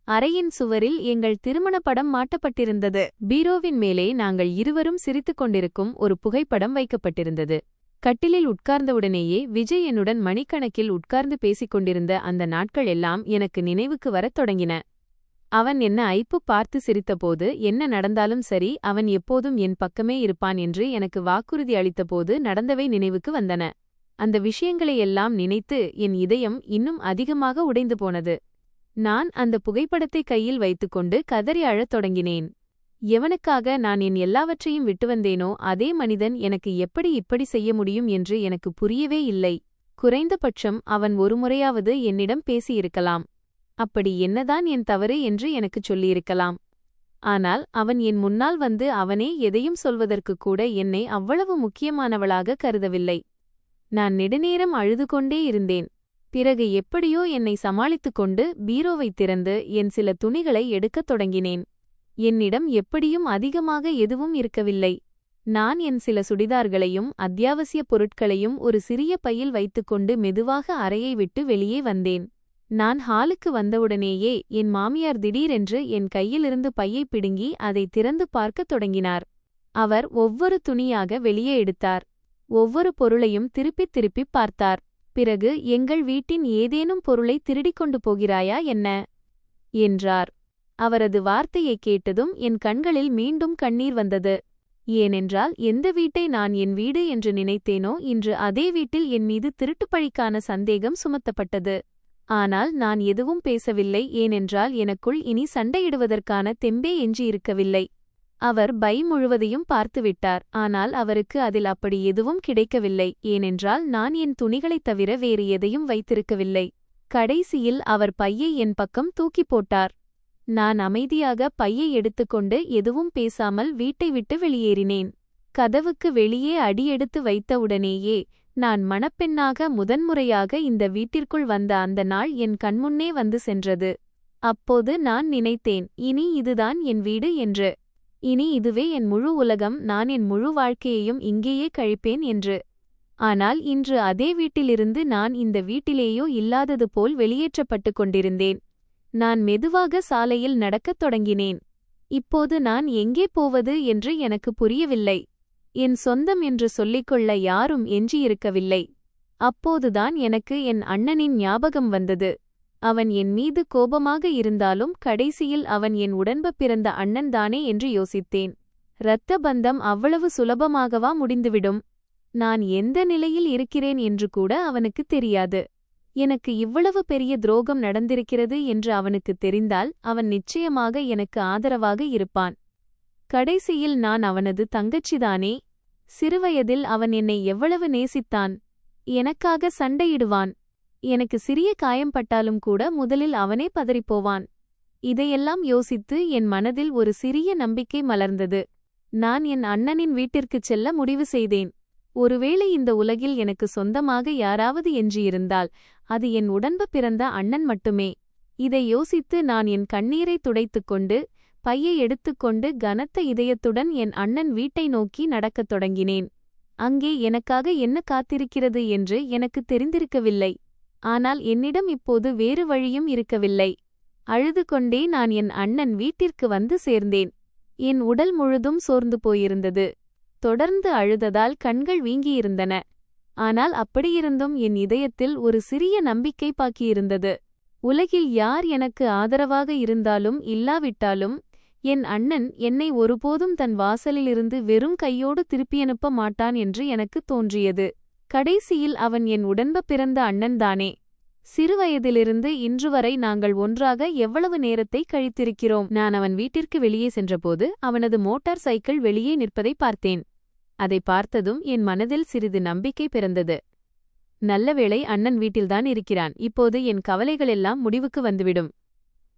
அறையின் சுவரில் எங்கள் திருமண படம் மாட்டப்பட்டிருந்தது. பீரோவின் மேலே நாங்கள் இருவரும் சிரித்துக் கொண்டிருக்கும் ஒரு புகைப்படம் வைக்கப்பட்டிருந்தது. கட்டிலில் உட்கார்ந்தவுடனேயே விஜய் என்னுடன் மணிக்கணக்கில் உட்கார்ந்து பேசிக் கொண்டிருந்த அந்த நாட்கள் எல்லாம் எனக்கு நினைவுக்கு வரத் தொடங்கின. அவன் என்ன ஐப்பு பார்த்து சிரித்தபோது, என்ன நடந்தாலும் சரி அவன் எப்போதும் என் பக்கமே இருப்பான் என்று எனக்கு வாக்குறுதி அளித்தபோது நடந்தவை நினைவுக்கு வந்தன. அந்த விஷயங்களையெல்லாம் நினைத்து என் இதயம் இன்னும் அதிகமாக உடைந்து போனது. நான் அந்த புகைப்படத்தை கையில் வைத்துக்கொண்டு கதறி அழத் தொடங்கினேன். எவனுக்காக நான் என் எல்லாவற்றையும் விட்டு வந்தேனோ அதே மனிதன் எனக்கு எப்படி இப்படி செய்ய முடியும் என்று எனக்கு புரியவே இல்லை. குறைந்தபட்சம் அவன் ஒருமுறையாவது என்னிடம் பேசியிருக்கலாம். அப்படி என்னதான் என் தவறு என்று எனக்குச் சொல்லியிருக்கலாம். ஆனால் அவன் என் முன்னால் வந்து அவனே எதையும் சொல்வதற்கு கூட என்னை அவ்வளவு முக்கியமானவளாக கருதவில்லை. நான் நெடுநேரம் அழுது கொண்டே இருந்தேன். பிறகு எப்படியோ என்னை சமாளித்துக் கொண்டு பீரோவைத் திறந்து என் சில துணிகளை எடுக்கத் தொடங்கினேன். என்னிடம் எப்படியும் அதிகமாக எதுவும் இருக்கவில்லை. நான் என் சில சுடிதார்களையும் அத்தியாவசிய பொருட்களையும் ஒரு சிறிய பையில் வைத்துக்கொண்டு மெதுவாக அறையை விட்டு வெளியே வந்தேன். நான் ஹாலுக்கு வந்தவுடனேயே என் மாமியார் திடீரென்று என் கையிலிருந்து பையை பிடுங்கி அதை திறந்து பார்க்கத் தொடங்கினார். அவர் ஒவ்வொரு துணியாக வெளியே எடுத்தார். ஒவ்வொரு பொருளையும் திருப்பித் திருப்பிப் பார்த்தார். பிறகு, எங்கள் வீட்டின் ஏதேனும் பொருளை திருடிக் கொண்டு போகிறாயா என்ன என்றார். அவரது வார்த்தையைக் கேட்டதும் என் கண்களில் மீண்டும் கண்ணீர் வந்தது. ஏனென்றால் எந்த வீட்டை நான் என் வீடு என்று நினைத்தேனோ இன்று அதே வீட்டில் என் மீது திருட்டுப்பழிக்கான சந்தேகம் சுமத்தப்பட்டது. ஆனால் நான் எதுவும் பேசவில்லை. ஏனென்றால் எனக்குள் இனி சண்டையிடுவதற்கான தெம்பே எஞ்சியிருக்கவில்லை. அவர் பை முழுவதையும் பார்த்துவிட்டார். ஆனால் அவருக்கு அதில் அப்படி எதுவும் கிடைக்கவில்லை. ஏனென்றால் நான் என் துணிகளைத் தவிர வேறு எதையும் வைத்திருக்கவில்லை. கடைசியில் அவர் பையை என் பக்கம் தூக்கிப் போட்டார். நான் அமைதியாக பையை எடுத்துக்கொண்டு எதுவும் பேசாமல் வீட்டை விட்டு வெளியேறினேன். கதவுக்கு வெளியே அடியெடுத்து வைத்தவுடனேயே நான் மணப்பெண்ணாக முதன்முறையாக இந்த வீட்டிற்குள் வந்த அந்த நாள் என் கண்முன்னே வந்து சென்றது. அப்போது நான் நினைத்தேன், இனி இதுதான் என் வீடு என்று. இனி இதுவே என் முழு உலகம், நான் என் முழு வாழ்க்கையையும் இங்கேயே கழிப்பேன் என்று. ஆனால் இன்று அதே வீட்டிலிருந்து நான் இந்த வீட்டிலேயோ இல்லாதது போல் வெளியேற்றப்பட்டு கொண்டிருந்தேன். நான் மெதுவாக சாலையில் நடக்கத் தொடங்கினேன். இப்போது நான் எங்கே போவது என்று எனக்கு புரியவில்லை. என் சொந்தம் என்று சொல்லிக்கொள்ள யாரும் எஞ்சியிருக்கவில்லை. அப்போதுதான் எனக்கு என் அண்ணனின் ஞாபகம் வந்தது. அவன் என் மீது கோபமாக இருந்தாலும் கடைசியில் அவன் என் உடன்ப பிறந்த அண்ணன்தானே என்று யோசித்தேன். இரத்த பந்தம் அவ்வளவு சுலபமாகவா முடிந்துவிடும்? நான் எந்த நிலையில் இருக்கிறேன் என்று கூட அவனுக்கு தெரியாது. எனக்கு இவ்வளவு பெரிய துரோகம் நடந்திருக்கிறது என்று அவனுக்கு தெரிந்தால் அவன் நிச்சயமாக எனக்கு ஆதரவாக இருப்பான். கடைசியில் நான் அவனது தங்கச்சிதானே. சிறுவயதில் அவன் என்னை எவ்வளவு நேசித்தான். எனக்காக சண்டையிடுவான். எனக்கு சிறிய காயம் பட்டாலும் கூட முதலில் அவனே பதறிப்போவான். இதையெல்லாம் யோசித்து என் மனதில் ஒரு சிறிய நம்பிக்கை மலர்ந்தது. நான் என் அண்ணனின் வீட்டிற்குச் செல்ல முடிவு செய்தேன். ஒருவேளை இந்த உலகில் எனக்கு சொந்தமாக யாராவது எஞ்சியிருந்தால் அது என் உடன்பு பிறந்த அண்ணன் மட்டுமே. இதை யோசித்து நான் என் கண்ணீரை துடைத்துக்கொண்டு பையை எடுத்துக்கொண்டு கனத்த இதயத்துடன் என் அண்ணன் வீட்டை நோக்கி நடக்கத் தொடங்கினேன். அங்கே எனக்காக என்ன காத்திருக்கிறது என்று எனக்கு தெரிந்திருக்கவில்லை. ஆனால் என்னிடம் இப்போது வேறு வழியும் இருக்கவில்லை. அழுது கொண்டே நான் என் அண்ணன் வீட்டிற்கு வந்து சேர்ந்தேன். என் உடல் முழுதும் சோர்ந்து போயிருந்தது. தொடர்ந்து அழுததால் கண்கள் வீங்கியிருந்தன. ஆனால் அப்படியிருந்தும் என் இதயத்தில் ஒரு சிறிய நம்பிக்கை பாக்கியிருந்தது. உலகில் யார் எனக்கு ஆதரவாக இருந்தாலும் இல்லாவிட்டாலும் என் அண்ணன் என்னை ஒருபோதும் தன் வாசலிலிருந்து வெறும் கையோடு திருப்பியனுப்ப மாட்டான் என்று எனக்கு தோன்றியது. கடைசியில் அவன் என் உடன்பு பிறந்த அண்ணன்தானே. சிறுவயதிலிருந்து இன்றுவரை நாங்கள் ஒன்றாக எவ்வளவு நேரத்தை கழித்திருக்கிறோம். நான் அவன் வீட்டிற்கு வெளியே சென்றபோது அவனது மோட்டார் சைக்கிள் வெளியே நிற்பதை பார்த்தேன். அதை பார்த்ததும் என் மனதில் சிறிது நம்பிக்கை பிறந்தது. நல்லவேளை அண்ணன் வீட்டில்தான் இருக்கிறான். இப்போது என் கவலைகளெல்லாம் முடிவுக்கு வந்துவிடும்.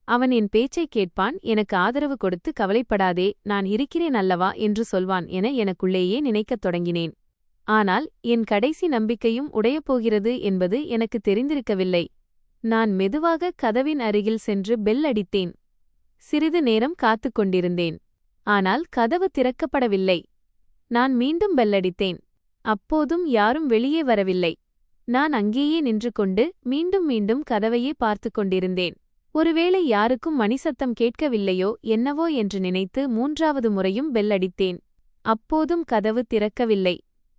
அவன் என் பேச்சைக் கேட்பான், எனக்கு ஆதரவு கொடுத்து கவலைப்படாதே, நான் இருக்கிறேன் அல்லவா என்று சொல்வான் என எனக்குள்ளேயே நினைக்கத் தொடங்கினேன். ஆனால் என் கடைசி நம்பிக்கையும் உடையப்போகிறது என்பது எனக்கு தெரிந்திருக்கவில்லை. நான் மெதுவாக கதவின் அருகில் சென்று பெல் அடித்தேன். சிறிது நேரம் காத்துக் கொண்டிருந்தேன். ஆனால் கதவு திறக்கப்படவில்லை. நான் மீண்டும் பெல்லடித்தேன். அப்போதும் யாரும் வெளியே வரவில்லை. நான் அங்கேயே நின்று கொண்டு மீண்டும் மீண்டும் கதவையே பார்த்து கொண்டிருந்தேன். ஒருவேளை யாருக்கும் மணிசத்தம் கேட்கவில்லையோ என்னவோ என்று நினைத்து 3வது முறையும் பெல்லடித்தேன். அப்போதும் கதவு திறக்கவில்லை.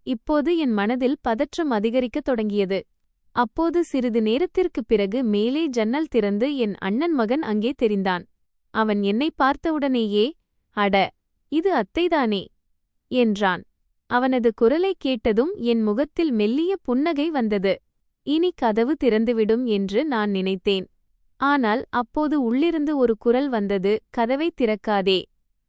இப்போது என் மனதில் பதற்றம் அதிகரிக்கத் தொடங்கியது. அப்போது சிறிது நேரத்திற்குப் பிறகு மேலே ஜன்னல் திறந்து என் அண்ணன் மகன் அங்கே தெரிந்தான். அவன் என்னை பார்த்தவுடனேயே, "அட, இது அத்தைதானே" என்றான். அவனது குரலைக் கேட்டதும் என் முகத்தில் மெல்லிய புன்னகை வந்தது. இனி கதவு திறந்துவிடும் என்று நான் நினைத்தேன். ஆனால் அப்போது உள்ளிருந்து ஒரு குரல் வந்தது, "கதவை திறக்காதே.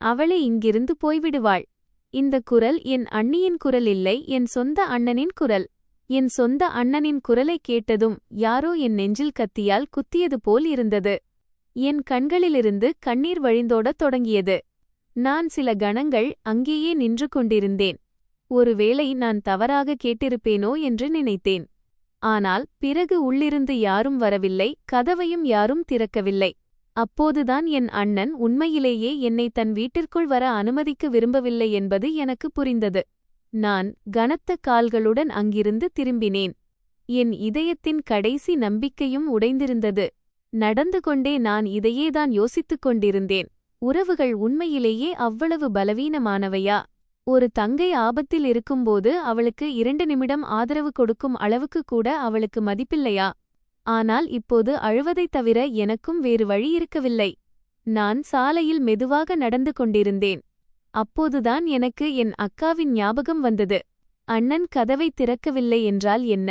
அவளே இங்கிருந்து போய்விடுவாள்." இந்த குரல் என் அண்ணியின் குரல் இல்லை, என் சொந்த அண்ணனின் குரல். என் சொந்த அண்ணனின் குரலைக் கேட்டதும் யாரோ என் நெஞ்சில் கத்தியால் குத்தியது போல் இருந்தது. என் கண்களிலிருந்து கண்ணீர் வழிந்தோடத் தொடங்கியது. நான் சில கணங்கள் அங்கேயே நின்று கொண்டிருந்தேன். ஒருவேளை நான் தவறாக கேட்டிருப்பேனோ என்று நினைத்தேன். ஆனால் பிறகு உள்ளிருந்து யாரும் வரவில்லை, கதவையும் யாரும் திறக்கவில்லை. அப்போதுதான் என் அண்ணன் உண்மையிலேயே என்னை தன் வீட்டிற்குள் வர அனுமதிக்க விரும்பவில்லை என்பது எனக்கு புரிந்தது. நான் கனத்த கால்களுடன் அங்கிருந்து திரும்பினேன். என் இதயத்தின் கடைசி நம்பிக்கையும் உடைந்திருந்தது. நடந்து கொண்டே நான் இதையேதான் யோசித்துக் கொண்டிருந்தேன். உறவுகள் உண்மையிலேயே அவ்வளவு பலவீனமானவையா? ஒரு தங்கை ஆபத்தில் இருக்கும்போது அவளுக்கு 2 நிமிடம் ஆதரவு கொடுக்கும் அளவுக்கு கூட அவளுக்கு மதிப்பில்லையா? ஆனால் இப்போது அழுவதைத் தவிர எனக்கும் வேறு வழி இருக்கவில்லை. நான் சாலையில் மெதுவாக நடந்து கொண்டிருந்தேன். அப்போதுதான் எனக்கு என் அக்காவின் ஞாபகம் வந்தது. அண்ணன் கதவை திறக்கவில்லை என்றால் என்ன?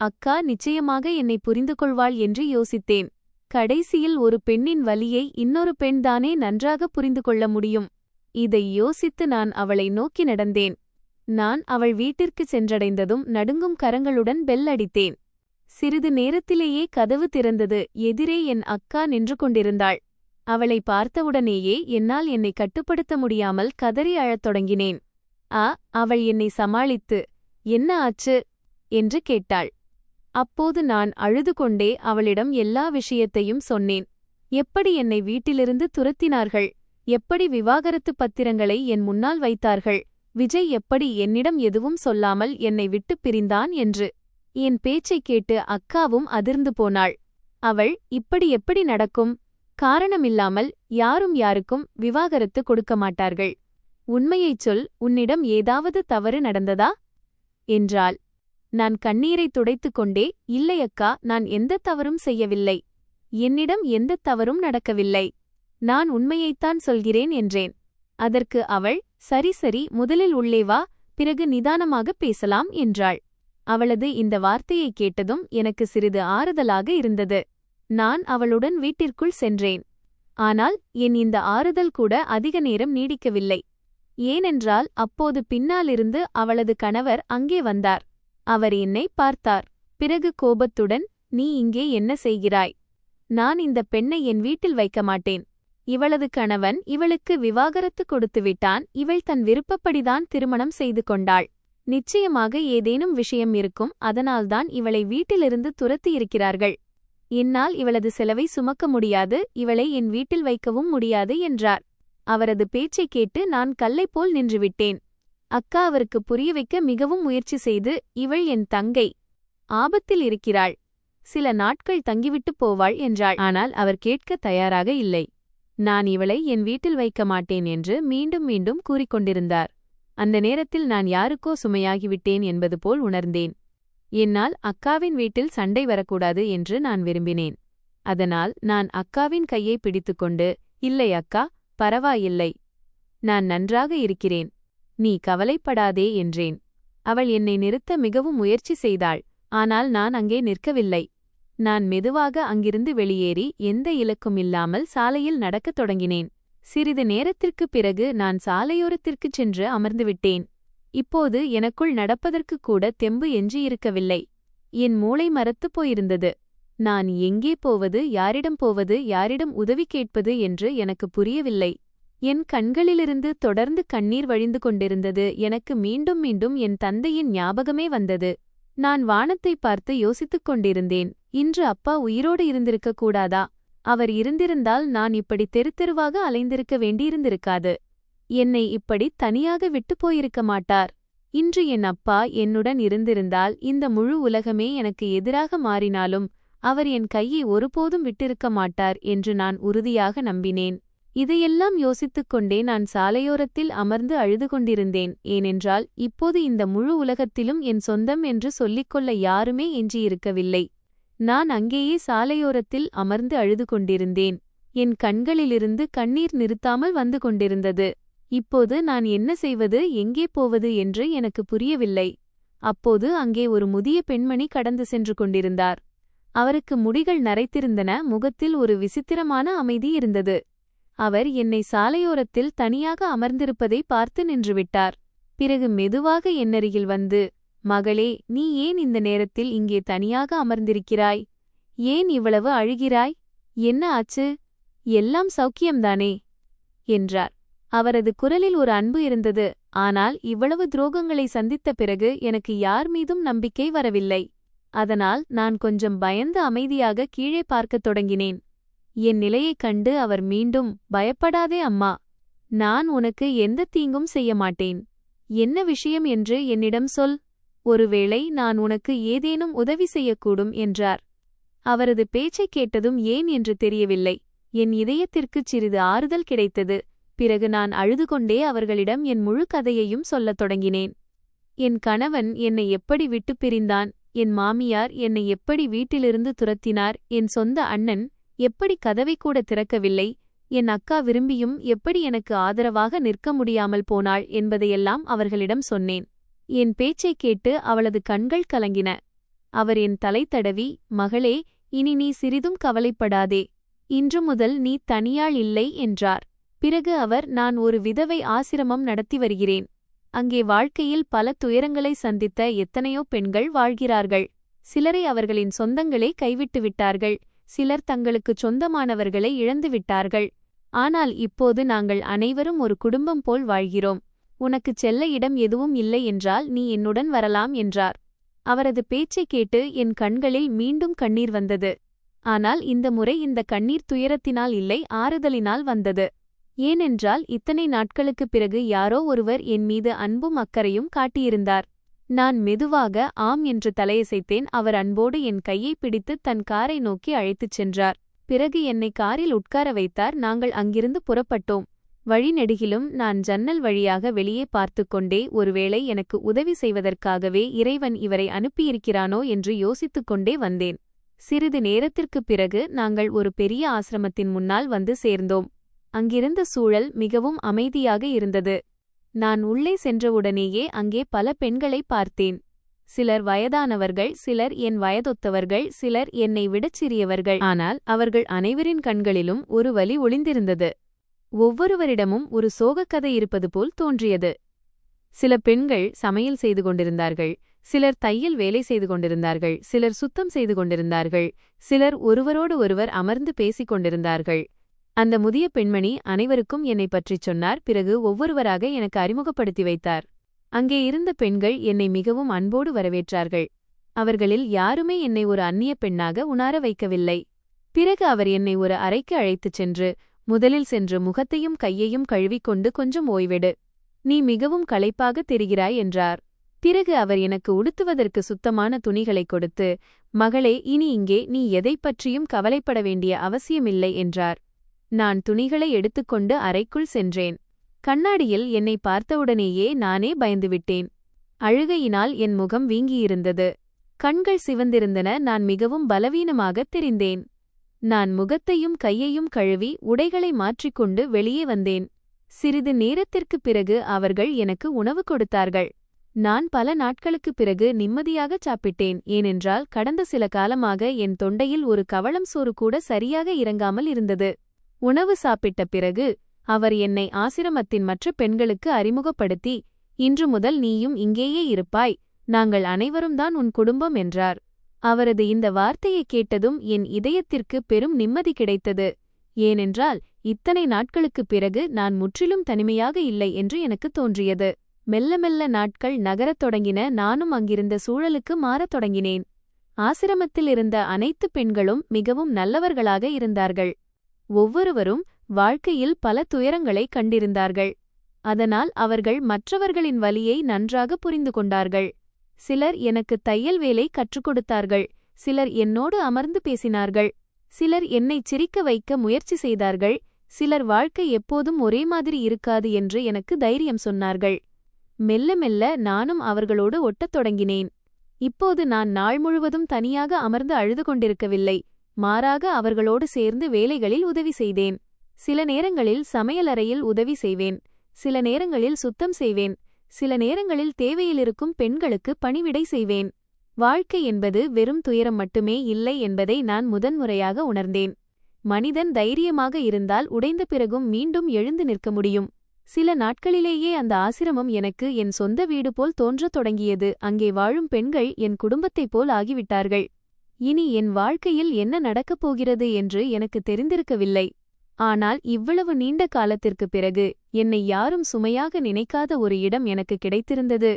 அக்கா நிச்சயமாக என்னை புரிந்து கொள்வாள் என்று யோசித்தேன். கடைசியில் ஒரு பெண்ணின் வலியை இன்னொரு பெண்தானே நன்றாக புரிந்து கொள்ள முடியும். இதை யோசித்து நான் அவளை நோக்கி நடந்தேன். நான் அவள் வீட்டிற்கு சென்றடைந்ததும் நடுங்கும் கரங்களுடன் பெல் அடித்தேன். சிறிது நேரத்திலேயே கதவு திறந்தது. எதிரே என் அக்கா நின்று கொண்டிருந்தாள். அவளை பார்த்தவுடனேயே என்னால் என்னை கட்டுப்படுத்த முடியாமல் கதறி அழத் தொடங்கினேன். அவள் என்னை சமாளித்து, "என்ன ஆச்சு?" என்று கேட்டாள். அப்போது நான் அழுது கொண்டே அவளிடம் எல்லா விஷயத்தையும் சொன்னேன். எப்படி என்னை வீட்டிலிருந்து துரத்தினார்கள், எப்படி விவாகரத்து பத்திரங்களை என் முன்னால் வைத்தார்கள், விஜய் எப்படி என்னிடம் எதுவும் சொல்லாமல் என்னை விட்டுப் பிரிந்தான் என்று. என் பேச்சைக் கேட்டு அக்காவும் அதிர்ந்து போனாள். அவள், "இப்படி எப்படி நடக்கும்? காரணமில்லாமல் யாரும் யாருக்கும் விவாகரத்து கொடுக்க மாட்டார்கள். உண்மையைச் சொல், உன்னிடம் ஏதாவது தவறு நடந்ததா?" என்றாள். நான் கண்ணீரைத் துடைத்துக் கொண்டே, "இல்லை அக்கா, நான் எந்தத் தவறும் செய்யவில்லை. என்னிடம் எந்தத் தவறும் நடக்கவில்லை. நான் உண்மையைத்தான் சொல்கிறேன்" என்றேன். அதற்கு அவள், "சரி சரி, முதலில் உள்ளே வா, பிறகு நிதானமாகப் பேசலாம்" என்றாள். அவளது இந்த வார்த்தையைக் கேட்டதும் எனக்கு சிறிது ஆறுதலாக இருந்தது. நான் அவளுடன் வீட்டிற்குள் சென்றேன். ஆனால் என் இந்த ஆறுதல் கூட அதிக நேரம் நீடிக்கவில்லை. ஏனென்றால் அப்போது பின்னாலிருந்து அவளது கணவர் அங்கே வந்தார். அவர் என்னை பார்த்தார். பிறகு கோபத்துடன், நீ இங்கே என்ன செய்கிறாய்? நான் இந்த பெண்ணை என் வீட்டில் வைக்க மாட்டேன். இவளது கணவன் இவளுக்கு விவாகரத்து கொடுத்துவிட்டான். இவள் தன் விருப்பப்படிதான் திருமணம் செய்து கொண்டாள். நிச்சயமாக ஏதேனும் விஷயம் இருக்கும். அதனால்தான் இவளை வீட்டிலிருந்து துரத்தியிருக்கிறார்கள். என்னால் இவளது செலவை சுமக்க முடியாது. இவளை என் வீட்டில் வைக்கவும் முடியாது என்றார். அவரது பேச்சைக் கேட்டு நான் கல்லைப் போல் நின்றுவிட்டேன். அக்கா அவருக்கு புரிய வைக்க மிகவும் முயற்சி செய்து, இவள் என் தங்கை, ஆபத்தில் இருக்கிறாள், சில நாட்கள் தங்கிவிட்டுப் போவாள் என்றாள். ஆனால் அவர் கேட்க தயாராக இல்லை. நான் இவளை என் வீட்டில் வைக்க மாட்டேன் என்று மீண்டும் மீண்டும் கூறிக்கொண்டிருந்தார். அந்த நேரத்தில் நான் யாருக்கோ சுமையாகிவிட்டேன் என்பது போல் உணர்ந்தேன். என்னால் அக்காவின் வீட்டில் சண்டை வரக்கூடாது என்று நான் விரும்பினேன். அதனால் நான் அக்காவின் கையை பிடித்துக்கொண்டு, இல்லை அக்கா, பரவாயில்லை, நான் நன்றாக இருக்கிறேன், நீ கவலைப்படாதே என்றேன். அவள் என்னை நிறுத்த மிகவும் முயற்சி செய்தாள். ஆனால் நான் அங்கே நிற்கவில்லை. நான் மெதுவாக அங்கிருந்து வெளியேறி எந்த இலக்கும் இல்லாமல் சாலையில் நடக்கத் தொடங்கினேன். சிறிது நேரத்திற்குப் பிறகு நான் சாலையோரத்திற்குச் சென்று அமர்ந்துவிட்டேன். இப்போது எனக்குள் நடப்பதற்குக் கூட தெம்பு எஞ்சியிருக்கவில்லை. என் மூளை மரத்துப் போயிருந்தது. நான் எங்கே போவது, யாரிடம் போவது, யாரிடம் உதவி கேட்பது என்று எனக்கு புரியவில்லை. என் கண்களிலிருந்து தொடர்ந்து கண்ணீர் வழிந்து கொண்டிருந்தது. எனக்கு மீண்டும் மீண்டும் என் தந்தையின் ஞாபகமே வந்தது. நான் வானத்தை பார்த்து யோசித்துக் கொண்டிருந்தேன். இன்று அப்பா உயிரோடு இருந்திருக்க கூடாதா? அவர் இருந்திருந்தால் நான் இப்படி தெரு தெருவாக அலைந்திருக்க வேண்டியிருந்திருக்காது. என்னை இப்படி தனியாக விட்டுப் போயிருக்க மாட்டார். இன்று என் அப்பா என்னுடன் இருந்திருந்தால் இந்த முழு உலகமே எனக்கு எதிராக மாறினாலும் அவர் என் கையை ஒருபோதும் விட்டிருக்க மாட்டார் என்று நான் உறுதியாக நம்பினேன். இதையெல்லாம் யோசித்துக் கொண்டே நான் சாலையோரத்தில் அமர்ந்து அழுது கொண்டிருந்தேன். ஏனென்றால் இப்போது இந்த முழு உலகத்திலும் என் சொந்தம் என்று சொல்லிக்கொள்ள யாருமே எஞ்சியிருக்கவில்லை. நான் அங்கேயே சாலையோரத்தில் அமர்ந்து அழுது கொண்டிருந்தேன். என் கண்களிலிருந்து கண்ணீர் நிறுத்தாமல் வந்து கொண்டிருந்தது. இப்போது நான் என்ன செய்வது, எங்கே போவது என்று எனக்கு புரியவில்லை. அப்போது அங்கே ஒரு முதிய பெண்மணி கடந்து சென்று கொண்டிருந்தார். அவருக்கு முடிகள் நரைத்திருந்தன. முகத்தில் ஒரு விசித்திரமான அமைதி இருந்தது. அவர் என்னை சாலையோரத்தில் தனியாக அமர்ந்திருப்பதை பார்த்து நின்றுவிட்டார். பிறகு மெதுவாக என்னருகில் வந்து, மகளே, நீ ஏன் இந்த நேரத்தில் இங்கே தனியாக அமர்ந்திருக்கிறாய்? ஏன் இவ்வளவு அழுகிறாய்? என்ன ஆச்சு? எல்லாம் சௌக்கியம்தானே என்றார். அவரது குரலில் ஒரு அன்பு இருந்தது. ஆனால் இவ்வளவு துரோகங்களை சந்தித்த பிறகு எனக்கு யார் மீதும் நம்பிக்கை வரவில்லை. அதனால் நான் கொஞ்சம் பயந்து அமைதியாக கீழே பார்க்கத் தொடங்கினேன். என் நிலையைக் கண்டு அவர் மீண்டும், பயப்படாதே அம்மா, நான் உனக்கு எந்த தீங்கும் செய்ய மாட்டேன். என்ன விஷயம் என்று என்னிடம் சொல். ஒருவேளை நான் உனக்கு ஏதேனும் உதவி செய்யக்கூடும் என்றார். அவரது பேச்சைக் கேட்டதும் ஏன் என்று தெரியவில்லை. என் இதயத்திற்குச் சிறிது ஆறுதல் கிடைத்தது. பிறகு நான் அழுதுகொண்டே அவர்களிடம் என் முழு கதையையும் சொல்லத் தொடங்கினேன். என் கணவன் என்னை எப்படி விட்டுப் பிரிந்தான், என் மாமியார் என்னை எப்படி வீட்டிலிருந்து துரத்தினார், என் சொந்த அண்ணன் எப்படி கதவை கூட திறக்கவில்லை, என் அக்கா விரும்பியும் எப்படி எனக்கு ஆதரவாக நிற்க முடியாமல் போனாள் என்பதையெல்லாம் அவர்களிடம் சொன்னேன். என் பேச்சைக் கேட்டு அவளது கண்கள் கலங்கின. அவர் என் தலை தடவி, மகளே, இனி நீ சிறிதும் கவலைப்படாதே, இன்று முதல் நீ தனியாள் இல்லை என்றார். பிறகு அவர், நான் ஒரு விதவை ஆசிரமம் நடத்தி வருகிறேன். அங்கே வாழ்க்கையில் பல துயரங்களை சந்தித்த எத்தனையோ பெண்கள் வாழ்கிறார்கள். சிலரை அவர்களின் சொந்தங்களே கைவிட்டு விட்டார்கள். சிலர் தங்களுக்குச் சொந்தமானவர்களை இழந்துவிட்டார்கள். ஆனால் இப்போது நாங்கள் அனைவரும் ஒரு குடும்பம் போல் வாழ்கிறோம். உனக்குச் செல்ல இடம் எதுவும் இல்லை என்றால் நீ என்னுடன் வரலாம் என்றார். அவரது பேச்சைக் கேட்டு என் கண்களில் மீண்டும் கண்ணீர் வந்தது. ஆனால் இந்த முறை இந்த கண்ணீர் துயரத்தினால் இல்லை, ஆறுதலினால் வந்தது. ஏனென்றால் இத்தனை நாட்களுக்குப் பிறகு யாரோ ஒருவர் என் மீது அன்பும் அக்கறையும் காட்டியிருந்தார். நான் மெதுவாக ஆம் என்று தலையசைத்தேன். அவர் அன்போடு என் கையை பிடித்து தன் காரை நோக்கி அழைத்துச் சென்றார். பிறகு என்னை காரில் உட்கார வைத்தார். நாங்கள் அங்கிருந்து புறப்பட்டோம். வழிநெடுகிலும் நான் ஜன்னல் வழியாக வெளியே பார்த்து கொண்டே, ஒருவேளை எனக்கு உதவி செய்வதற்காகவே இறைவன் இவரை அனுப்பியிருக்கிறானோ என்று யோசித்துக் கொண்டே வந்தேன். சிறிது நேரத்திற்குப் பிறகு நாங்கள் ஒரு பெரிய ஆசிரமத்தின் முன்னால் வந்து சேர்ந்தோம். அங்கிருந்த சூழல் மிகவும் அமைதியாக இருந்தது. நான் உள்ளே சென்றவுடனேயே அங்கே பல பெண்களை பார்த்தேன். சிலர் வயதானவர்கள், சிலர் என் வயதொத்தவர்கள், சிலர் என்னை விடச் சிறியவர்கள். ஆனால் அவர்கள் அனைவரின் கண்களிலும் ஒரு வலி ஒளிந்திருந்தது. ஒவ்வொருவரிடமும் ஒரு சோகக்கதை இருப்பது போல் தோன்றியது. சில பெண்கள் சமையல் செய்து கொண்டிருந்தார்கள், சிலர் தையல் வேலை செய்து கொண்டிருந்தார்கள், சிலர் சுத்தம் செய்து கொண்டிருந்தார்கள், சிலர் ஒருவரோடு ஒருவர் அமர்ந்து பேசிக் கொண்டிருந்தார்கள். அந்த முதிய பெண்மணி அனைவருக்கும் என்னை பற்றிச் சொன்னார். பிறகு ஒவ்வொருவராக எனக்கு அறிமுகப்படுத்தி வைத்தார். அங்கே இருந்த பெண்கள் என்னை மிகவும் அன்போடு வரவேற்றார்கள். அவர்களில் யாருமே என்னை ஒரு அந்நிய பெண்ணாக உணர வைக்கவில்லை. பிறகு அவர் என்னை ஒரு அறைக்கு அழைத்துச் சென்று, முதலில் சென்று முகத்தையும் கையையும் கழுவிக்கொண்டு கொஞ்சம் ஓய்வெடு, நீ மிகவும் களைப்பாக தெரிகிறாய் என்றார். பிறகு அவர் எனக்கு உடுத்துவதற்கு சுத்தமான துணிகளை கொடுத்து, மகளே, இனி இங்கே நீ எதைப் பற்றியும் கவலைப்பட வேண்டிய அவசியமில்லை என்றார். நான் துணிகளை எடுத்துக்கொண்டு அறைக்குள் சென்றேன். கண்ணாடியில் என்னை பார்த்தவுடனேயே நானே பயந்துவிட்டேன். அழுகையினால் என் முகம் வீங்கியிருந்தது. கண்கள் சிவந்திருந்தன. நான் மிகவும் பலவீனமாகத் தெரிந்தேன். நான் முகத்தையும் கையையும் கழுவி உடைகளை மாற்றிக்கொண்டு வெளியே வந்தேன். சிறிது நேரத்திற்குப் பிறகு அவர்கள் எனக்கு உணவு கொடுத்தார்கள். நான் பல நாட்களுக்குப் பிறகு நிம்மதியாகச் சாப்பிட்டேன். ஏனென்றால் கடந்த சில காலமாக என் தொண்டையில் ஒரு கவளம் சோறு கூட சரியாக இறங்காமல் இருந்தது. உணவு சாப்பிட்ட பிறகு அவர் என்னை ஆசிரமத்தின் மற்ற பெண்களுக்கு அறிமுகப்படுத்தி, இன்று முதல் நீயும் இங்கேயே இருப்பாய், நாங்கள் அனைவரும் தான் உன் குடும்பம் என்றார். அவரது இந்த வார்த்தையைக் கேட்டதும் என் இதயத்திற்கு பெரும் நிம்மதி கிடைத்தது. ஏனென்றால் இத்தனை நாட்களுக்குப் பிறகு நான் முற்றிலும் தனிமையாக இல்லை என்று எனக்கு தோன்றியது. மெல்ல மெல்ல நாட்கள் நகரத் தொடங்கின. நானும் அங்கிருந்த சூழலுக்கு மாறத் தொடங்கினேன். ஆசிரமத்தில் இருந்த அனைத்து பெண்களும் மிகவும் நல்லவர்களாக இருந்தார்கள். ஒவ்வொருவரும் வாழ்க்கையில் பல துயரங்களைக் கண்டிருந்தார்கள். அதனால் அவர்கள் மற்றவர்களின் வலியை நன்றாக புரிந்து கொண்டார்கள். சிலர் எனக்கு தையல் வேலை கற்றுக் கொடுத்தார்கள், சிலர் என்னோடு அமர்ந்து பேசினார்கள், சிலர் என்னைச் சிரிக்க வைக்க முயற்சி செய்தார்கள், சிலர் வாழ்க்கை எப்போதும் ஒரே மாதிரி இருக்காது என்று எனக்கு தைரியம் சொன்னார்கள். மெல்ல மெல்ல நானும் அவர்களோடு ஒட்டத் தொடங்கினேன். இப்போது நான் நாள் முழுவதும் தனியாக அமர்ந்து அழுது கொண்டிருக்கவில்லை. மாறாக அவர்களோடு சேர்ந்து வேலைகளில் உதவி செய்தேன். சில நேரங்களில் சமையலறையில் உதவி செய்வேன், சில நேரங்களில் சுத்தம் செய்வேன், சில நேரங்களில் தேவையிலிருக்கும் பெண்களுக்கு பணிவிடை செய்வேன். வாழ்க்கை என்பது வெறும் துயரம் மட்டுமே இல்லை என்பதை நான் முதன்முறையாக உணர்ந்தேன். மனிதன் தைரியமாக இருந்தால் உடைந்த பிறகும் மீண்டும் எழுந்து நிற்க முடியும். சில நாட்களிலேயே அந்த ஆசிரமம் எனக்கு என் சொந்த வீடு போல் தோன்றத் தொடங்கியது. அங்கே வாழும் பெண்கள் என் குடும்பத்தைப் போல் ஆகிவிட்டார்கள். இனி என் வாழ்க்கையில் என்ன நடக்கப் போகிறது என்று எனக்கு தெரிந்திருக்கவில்லை. ஆனால் இவ்வளவு நீண்ட காலத்திற்குப் பிறகு என்னை யாரும் சுமையாக நினைக்காத ஒரு இடம் எனக்கு கிடைத்திருந்தது.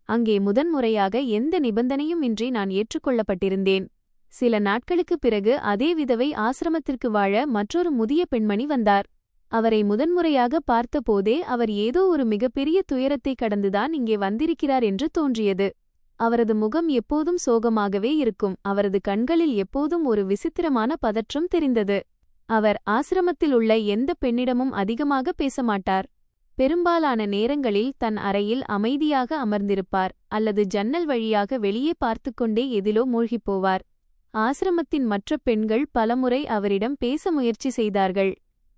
அங்கே முதன்முறையாக எந்த நிபந்தனையும் இன்றி நான் ஏற்றுக்கொள்ளப்பட்டிருந்தேன். சில நாட்களுக்குப் பிறகு அதே விதவை ஆசிரமத்திற்கு வாழ மற்றொரு முதிய பெண்மணி வந்தார். அவரை முதன்முறையாக பார்த்தபோதே அவர் ஏதோ ஒரு மிகப்பெரிய துயரத்தை கடந்துதான் இங்கே வந்திருக்கிறார் என்று தோன்றியது. அவரது முகம் எப்போதும் சோகமாகவே இருக்கும். அவரது கண்களில் எப்போதும் ஒரு விசித்திரமான பதற்றம் தெரிந்தது. அவர் ஆசிரமத்தில் உள்ள எந்த பெண்ணிடமும் அதிகமாக பேசமாட்டார். பெரும்பாலான நேரங்களில் தன் அறையில் அமைதியாக அமர்ந்திருப்பார், அல்லது ஜன்னல் வழியாக வெளியே பார்த்துக்கொண்டே எதிலோ மூழ்கிப் போவார். ஆசிரமத்தின் மற்ற பெண்கள் பலமுறை அவரிடம் பேச முயற்சி செய்தார்கள்.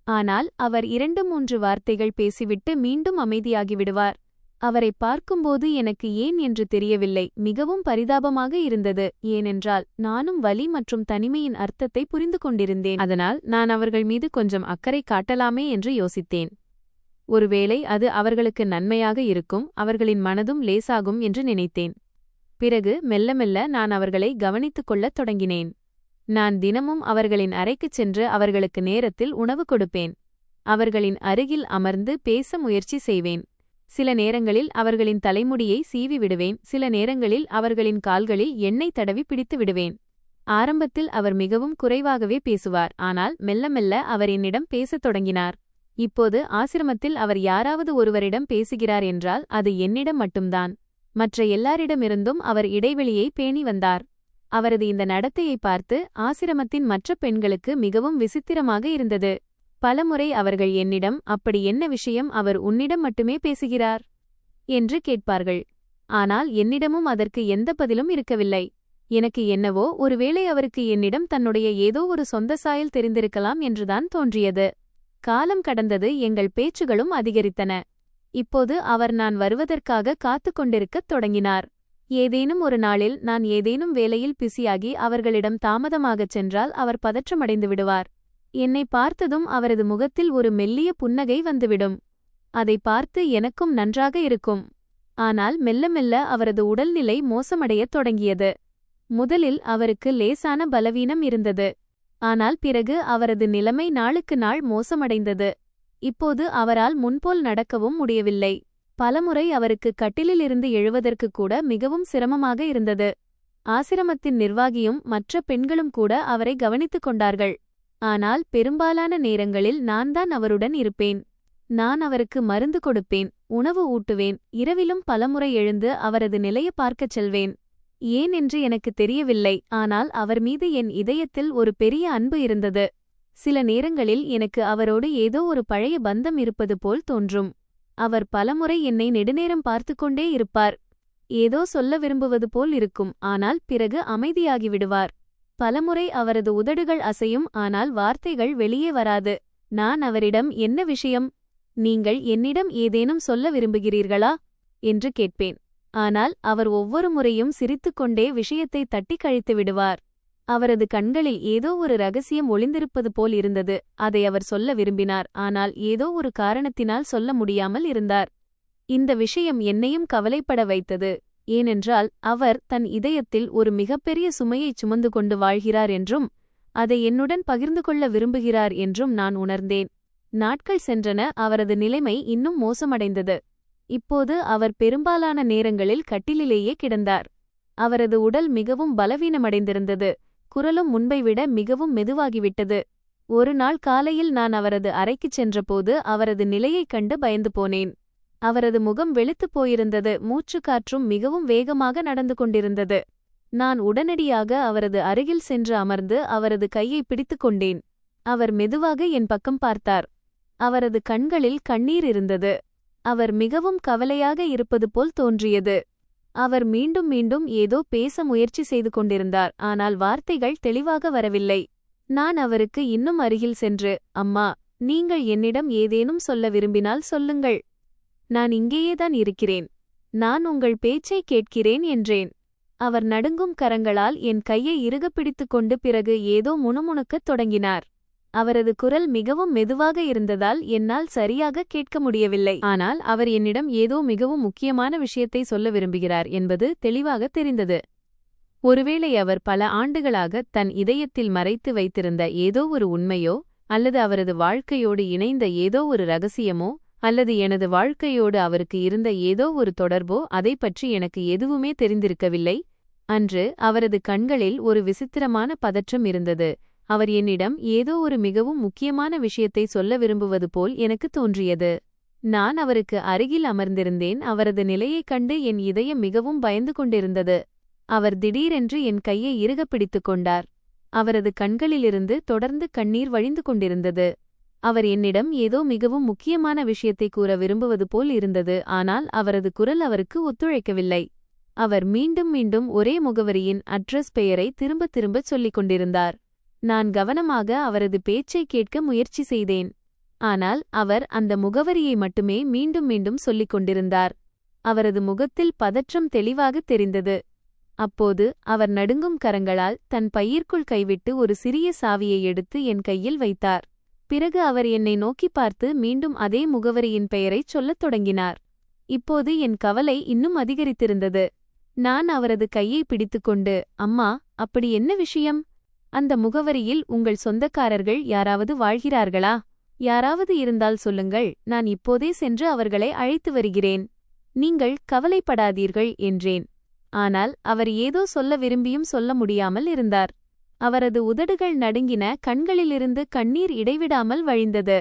ஆனால் அவர் 2-3 வார்த்தைகள் பேசிவிட்டு மீண்டும் அமைதியாகிவிடுவார். அவரை பார்க்கும்போது எனக்கு ஏன் என்று தெரியவில்லை, மிகவும் பரிதாபமாக இருந்தது. ஏனென்றால் நானும் வலி மற்றும் தனிமையின் அர்த்தத்தை புரிந்து கொண்டிருந்தேன். அதனால் நான் அவர்கள் மீது கொஞ்சம் அக்கறை காட்டலாமே என்று யோசித்தேன். ஒருவேளை அது அவர்களுக்கு நன்மையாக இருக்கும், அவர்களின் மனதும் லேசாகும் என்று நினைத்தேன். பிறகு மெல்ல மெல்ல நான் அவர்களை கவனித்துக் கொள்ளத் தொடங்கினேன். நான் தினமும் அவர்களின் அறைக்குச் சென்று அவர்களுக்கு நேரத்தில் உணவு கொடுப்பேன். அவர்களின் அருகில் அமர்ந்து பேச முயற்சி செய்வேன். சில நேரங்களில் அவர்களின் தலைமுடியை சீவி விடுவேன், சில நேரங்களில் அவர்களின் கால்களில் எண்ணெய் தடவி பிடித்து விடுவேன். ஆரம்பத்தில் அவர் மிகவும் குறைவாகவே பேசுவார், ஆனால் மெல்ல மெல்ல அவர் என்னிடம் பேசத் தொடங்கினார். இப்போது ஆசிரமத்தில் அவர் யாராவது ஒருவரிடம் பேசுகிறார் என்றால் அது என்னிடம் மட்டும்தான். மற்ற எல்லாரிடமிருந்தும் அவர் இடைவெளியை பேணி வந்தார். அவரது இந்த நடத்தையை பார்த்து ஆசிரமத்தின் மற்ற பெண்களுக்கு மிகவும் விசித்திரமாக இருந்தது. பலமுறை அவர்கள் என்னிடம், அப்படி என்ன விஷயம், அவர் உன்னிடம் மட்டுமே பேசுகிறார் என்று கேட்பார்கள். ஆனால் என்னிடமும் அதற்கு எந்த பதிலும் இருக்கவில்லை. எனக்கு என்னவோ ஒருவேளை அவருக்கு என்னிடம் தன்னுடைய ஏதோ ஒரு சொந்த சாயல் தெரிந்திருக்கலாம் என்றுதான் தோன்றியது. காலம் கடந்தது, எங்கள் பேச்சுகளும் அதிகரித்தன. இப்போது அவர் நான் வருவதற்காக காத்து கொண்டிருக்கத் தொடங்கினார். ஏதேனும் ஒரு நாளில் நான் ஏதேனும் வேலையில் பிஸியாகி அவர்களிடம் தாமதமாகச் சென்றால் அவர் பதற்றமடைந்து விடுவார். என்னை பார்த்ததும் அவரது முகத்தில் ஒரு மெல்லிய புன்னகை வந்துவிடும். அதை பார்த்து எனக்கும் நன்றாக இருக்கும். ஆனால் மெல்ல மெல்ல அவரது உடல்நிலை மோசமடையத் தொடங்கியது. முதலில் அவருக்கு லேசான பலவீனம் இருந்தது. ஆனால் பிறகு அவரது நிலைமை நாளுக்கு நாள் மோசமடைந்தது. இப்போது அவரால் முன்போல் நடக்கவும் முடியவில்லை. பலமுறை அவருக்கு கட்டிலிலிருந்து எழுவதற்கு கூட மிகவும் சிரமமாக இருந்தது. ஆசிரமத்தின் நிர்வாகியும் மற்ற பெண்களும் கூட அவரை கவனித்துக் கொண்டார்கள். ஆனால் பெரும்பாலான நேரங்களில் நான்தான் அவருடன் இருப்பேன். நான் அவருக்கு மருந்து கொடுப்பேன், உணவு ஊட்டுவேன், இரவிலும் பலமுறை எழுந்து அவரது நிலையை பார்க்கச் செல்வேன். ஏன் என்று எனக்கு தெரியவில்லை, ஆனால் அவர் மீது என் இதயத்தில் ஒரு பெரிய அன்பு இருந்தது. சில நேரங்களில் எனக்கு அவரோடு ஏதோ ஒரு பழைய பந்தம் இருப்பது போல் தோன்றும். அவர் பலமுறை என்னை நெடுநேரம் பார்த்துக்கொண்டே இருப்பார். ஏதோ சொல்ல விரும்புவது போல் இருக்கும், ஆனால் பிறகு அமைதியாகிவிடுவார். பலமுறை அவரது உதடுகள் அசையும், ஆனால் வார்த்தைகள் வெளியே வராது. நான் அவரிடம், என்ன விஷயம்? நீங்கள் என்னிடம் ஏதேனும் சொல்ல விரும்புகிறீர்களா என்று கேட்பேன். ஆனால் அவர் ஒவ்வொரு முறையும் சிரித்துக்கொண்டே விஷயத்தை தட்டி கழித்து விடுவார். அவரது கண்களில் ஏதோ ஒரு ரகசியம் ஒளிந்திருப்பது போல் இருந்தது. அதை அவர் சொல்ல விரும்பினார், ஆனால் ஏதோ ஒரு காரணத்தினால் சொல்ல முடியாமல் இருந்தார். இந்த விஷயம் என்னையும் கவலைப்பட வைத்தது. ஏனென்றால் அவர் தன் இதயத்தில் ஒரு மிகப்பெரிய சுமையைச் சுமந்து கொண்டு வாழ்கிறார் என்றும் அதை என்னுடன் பகிர்ந்து கொள்ள விரும்புகிறார் என்றும் நான் உணர்ந்தேன். நாட்கள் சென்றன, அவரது நிலைமை இன்னும் மோசமடைந்தது. இப்போது அவர் பெரும்பாலான நேரங்களில் கட்டிலிலேயே கிடந்தார். அவரது உடல் மிகவும் பலவீனமடைந்திருந்தது. குரலும் முன்பை விட மிகவும் மெதுவாகிவிட்டது. ஒரு நாள் காலையில் நான் அவரது அறைக்குச் சென்றபோது அவரது நிலையைக் கண்டு பயந்து போனேன். அவரது முகம் வெளுத்துப் போயிருந்தது, மூச்சுக்காற்றும் மிகவும் வேகமாக நடந்து கொண்டிருந்தது. நான் உடனடியாக அவரது அருகில் சென்று அமர்ந்து அவரது கையை பிடித்துக் கொண்டேன். அவர் மெதுவாக என் பக்கம் பார்த்தார். அவரது கண்களில் கண்ணீர் இருந்தது. அவர் மிகவும் கவலையாக இருப்பது போல் தோன்றியது. அவர் மீண்டும் மீண்டும் ஏதோ பேச முயற்சி செய்து கொண்டிருந்தார், ஆனால் வார்த்தைகள் தெளிவாக வரவில்லை. நான் அவருக்கு இன்னும் அருகில் சென்று, அம்மா, நீங்கள் என்னிடம் ஏதேனும் சொல்ல விரும்பினால் சொல்லுங்கள். நான் இங்கேயேதான் இருக்கிறேன். நான் உங்கள் பேச்சை கேட்கிறேன் என்றேன். அவர் நடுங்கும் கரங்களால் என் கையை இறுகப் பிடித்துக்கொண்டு பிறகு ஏதோ முணுமுணுக்கத் தொடங்கினார். அவரது குரல் மிகவும் மெதுவாக இருந்ததால் என்னால் சரியாக கேட்க முடியவில்லை. ஆனால் அவர் என்னிடம் ஏதோ மிகவும் முக்கியமான விஷயத்தை சொல்ல விரும்புகிறார் என்பது தெளிவாக தெரிந்தது. ஒருவேளை அவர் பல ஆண்டுகளாக தன் இதயத்தில் மறைத்து வைத்திருந்த ஏதோ ஒரு உண்மையோ, அல்லது அவரது வாழ்க்கையோடு இணைந்த ஏதோ ஒரு ரகசியமோ, அல்லது எனது வாழ்க்கையோடு அவருக்கு இருந்த ஏதோ ஒரு தொடர்போ, அதை பற்றி எனக்கு எதுவுமே தெரிந்திருக்கவில்லை. அன்று அவரது கண்களில் ஒரு விசித்திரமான பதற்றம் இருந்தது. அவர் என்னிடம் ஏதோ ஒரு மிகவும் முக்கியமான விஷயத்தை சொல்ல விரும்புவது போல் எனக்கு தோன்றியது. நான் அவருக்கு அருகில் அமர்ந்திருந்தேன். அவரது நிலையைக் கண்டு என் இதயம் மிகவும் பயந்து கொண்டிருந்தது. அவர் திடீரென்று என் கையை இறுகப் பிடித்துக் கொண்டார். அவரது கண்களிலிருந்து தொடர்ந்து கண்ணீர் வழிந்து கொண்டிருந்தது. அவர் என்னிடம் ஏதோ மிகவும் முக்கியமான விஷயத்தை கூற விரும்புவது போல் இருந்தது, ஆனால் அவரது குரல் அவருக்கு ஒத்துழைக்கவில்லை. அவர் மீண்டும் மீண்டும் ஒரே முகவரியின் அட்ரஸ் பெயரை திரும்பத் திரும்பச் சொல்லிக் கொண்டிருந்தார். நான் கவனமாக அவரது பேச்சை கேட்க முயற்சி செய்தேன். ஆனால் அவர் அந்த முகவரியை மட்டுமே மீண்டும் மீண்டும் சொல்லிக் கொண்டிருந்தார். அவரது முகத்தில் பதற்றம் தெளிவாகத் தெரிந்தது. அப்போது அவர் நடுங்கும் கரங்களால் தன் பையிற்குள் கைவிட்டு ஒரு சிறிய சாவியை எடுத்து என் கையில் வைத்தார். பிறகு அவர் என்னை நோக்கி பார்த்து மீண்டும் அதே முகவரியின் பெயரைச் சொல்லத் தொடங்கினார். இப்போது என் கவலை இன்னும் அதிகரித்திருந்தது. நான் அவரது கையை பிடித்துக்கொண்டு, அம்மா, அப்படி என்ன விஷயம்? அந்த முகவரியில் உங்கள் சொந்தக்காரர்கள் யாராவது வாழ்கிறார்களா? யாராவது இருந்தால் சொல்லுங்கள், நான் இப்போதே சென்று அவர்களை அழைத்து வருகிறேன். நீங்கள் கவலைப்படாதீர்கள் என்றேன். ஆனால் அவர் ஏதோ சொல்ல விரும்பியும் சொல்ல முடியாமல் இருந்தார். அவரது உதடுகள் நடுங்கின, கண்களிலிருந்து கண்ணீர் இடைவிடாமல் வழிந்தது.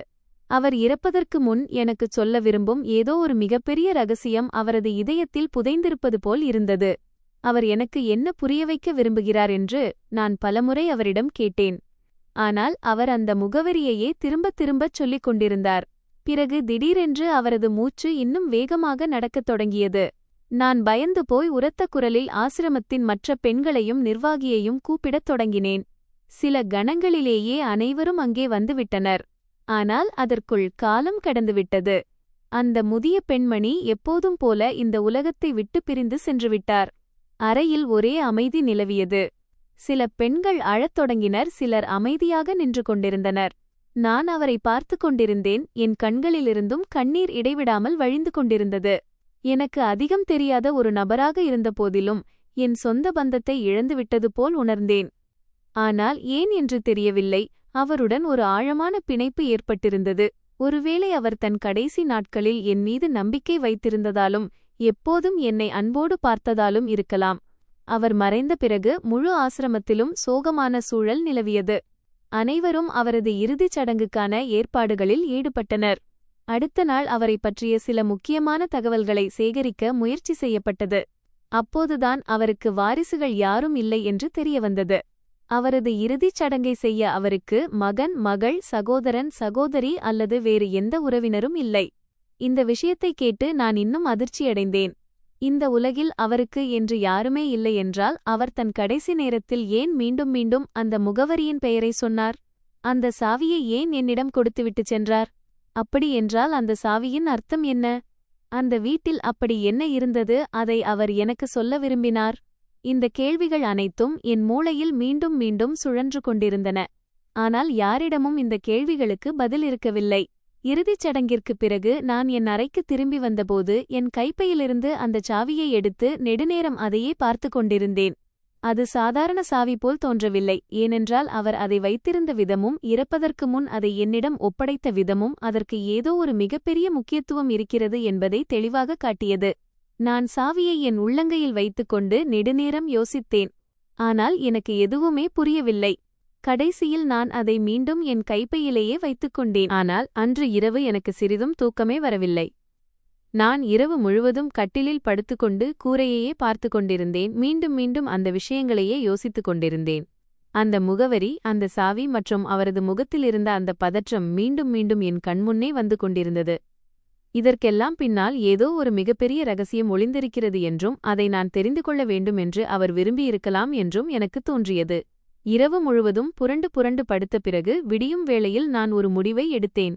அவர் இறப்பதற்கு முன் எனக்குச் சொல்ல விரும்பும் ஏதோ ஒரு மிகப்பெரிய ரகசியம் அவரது இதயத்தில் புதைந்திருப்பது போல் இருந்தது. அவர் எனக்கு என்ன புரிய வைக்க விரும்புகிறார் என்று நான் பலமுறை அவரிடம் கேட்டேன். ஆனால் அவர் அந்த முகவரியையே திரும்பத் திரும்பச் சொல்லிக் கொண்டிருந்தார். பிறகு திடீரென்று அவரது மூச்சு இன்னும் வேகமாக நடக்கத் தொடங்கியது. நான் பயந்து போய் உரத்த குரலில் ஆசிரமத்தின் மற்ற பெண்களையும் நிர்வாகியையும் கூப்பிடத் தொடங்கினேன். சில கணங்களிலேயே அனைவரும் அங்கே வந்துவிட்டனர். ஆனால் அதற்குள் காலம் கடந்துவிட்டது. அந்த முதிய பெண்மணி எப்போதும் போல இந்த உலகத்தை விட்டு பிரிந்து சென்றுவிட்டார். அறையில் ஒரே அமைதி நிலவியது. சில பெண்கள் அழத் தொடங்கினர், சிலர் அமைதியாக நின்று கொண்டிருந்தனர். நான் அவரை பார்த்து கொண்டிருந்தேன். என் கண்களிலிருந்தும் கண்ணீர் இடைவிடாமல் வழிந்து கொண்டிருந்தது. எனக்கு அதிகம் தெரியாத ஒரு நபராக இருந்தபோதிலும் என் சொந்த பந்தத்தை இழந்துவிட்டது போல் உணர்ந்தேன். ஆனால் ஏன் என்று தெரியவில்லை, அவருடன் ஒரு ஆழமான பிணைப்பு ஏற்பட்டிருந்தது. ஒருவேளை அவர் தன் கடைசி நாட்களில் என் மீது நம்பிக்கை வைத்திருந்ததாலும் எப்போதும் என்னை அன்போடு பார்த்ததாலும் இருக்கலாம். அவர் மறைந்த பிறகு முழு ஆசிரமத்திலும் சோகமான சூழல் நிலவியது. அனைவரும் அவரது இறுதிச் சடங்குக்கான ஏற்பாடுகளில் ஈடுபட்டனர். அடுத்த நாள் அவரை பற்றிய சில முக்கியமான தகவல்களை சேகரிக்க முயற்சி செய்யப்பட்டது. அப்போதுதான் அவருக்கு வாரிசுகள் யாரும் இல்லை என்று தெரியவந்தது. அவரது இறுதிச் சடங்கை செய்ய அவருக்கு மகன், மகள், சகோதரன், சகோதரி அல்லது வேறு எந்த உறவினரும் இல்லை. இந்த விஷயத்தை கேட்டு நான் இன்னும் அதிர்ச்சியடைந்தேன். இந்த உலகில் அவருக்கு என்று யாருமே இல்லை என்றால் அவர் தன் கடைசி நேரத்தில் ஏன் மீண்டும் மீண்டும் அந்த முகவரியின் பெயரை சொன்னார்? அந்த சாவியை ஏன் என்னிடம் கொடுத்துவிட்டுச் சென்றார்? அப்படி என்றால் அந்த சாவியின் அர்த்தம் என்ன? அந்த வீட்டில் அப்படி என்ன இருந்தது அதை அவர் எனக்கு சொல்ல விரும்பினார்? இந்த கேள்விகள் அனைத்தும் என் மூளையில் மீண்டும் மீண்டும் சுழன்று கொண்டிருந்தன. ஆனால் யாரிடமும் இந்த கேள்விகளுக்கு பதில் இருக்கவில்லை. இறுதிச் சடங்கிற்குப் பிறகு நான் என் அறைக்கு திரும்பி வந்தபோது என் கைப்பையிலிருந்து அந்தச் சாவியை எடுத்து நெடுநேரம் அதையே பார்த்து கொண்டிருந்தேன். அது சாதாரண சாவி போல் தோன்றவில்லை, ஏனென்றால் அவர் அதை வைத்திருந்த விதமும் இறப்பதற்கு முன் அதை என்னிடம் ஒப்படைத்த விதமும் அதற்கு ஏதோ ஒரு மிகப்பெரிய முக்கியத்துவம் இருக்கிறது என்பதை தெளிவாக காட்டியது. நான் சாவியை என் உள்ளங்கையில் வைத்துக்கொண்டு நெடுநேரம் யோசித்தேன். ஆனால் எனக்கு எதுவுமே புரியவில்லை. கடைசியில் நான் அதை மீண்டும் என் கைப்பையிலேயே வைத்துக்கொண்டேன். ஆனால் அன்று இரவு எனக்கு சிறிதும் தூக்கமே வரவில்லை. நான் இரவு முழுவதும் கட்டிலில் படுத்துக்கொண்டு கூரையையே பார்த்து கொண்டிருந்தேன். மீண்டும் மீண்டும் அந்த விஷயங்களையே யோசித்துக் கொண்டிருந்தேன். அந்த முகவரி, அந்த சாவி மற்றும் அவரது முகத்திலிருந்த அந்த பதற்றம் மீண்டும் மீண்டும் என் கண்முன்னே வந்து கொண்டிருந்தது. இதற்கெல்லாம் பின்னால் ஏதோ ஒரு மிகப்பெரிய ரகசியம் ஒளிந்திருக்கிறது என்றும் அதை நான் தெரிந்து கொள்ள வேண்டும் என்று அவர் விரும்பியிருக்கலாம் என்றும் எனக்கு தோன்றியது. இரவு முழுவதும் புரண்டு புரண்டு படுத்த பிறகு விடியும் வேளையில் நான் ஒரு முடிவை எடுத்தேன்.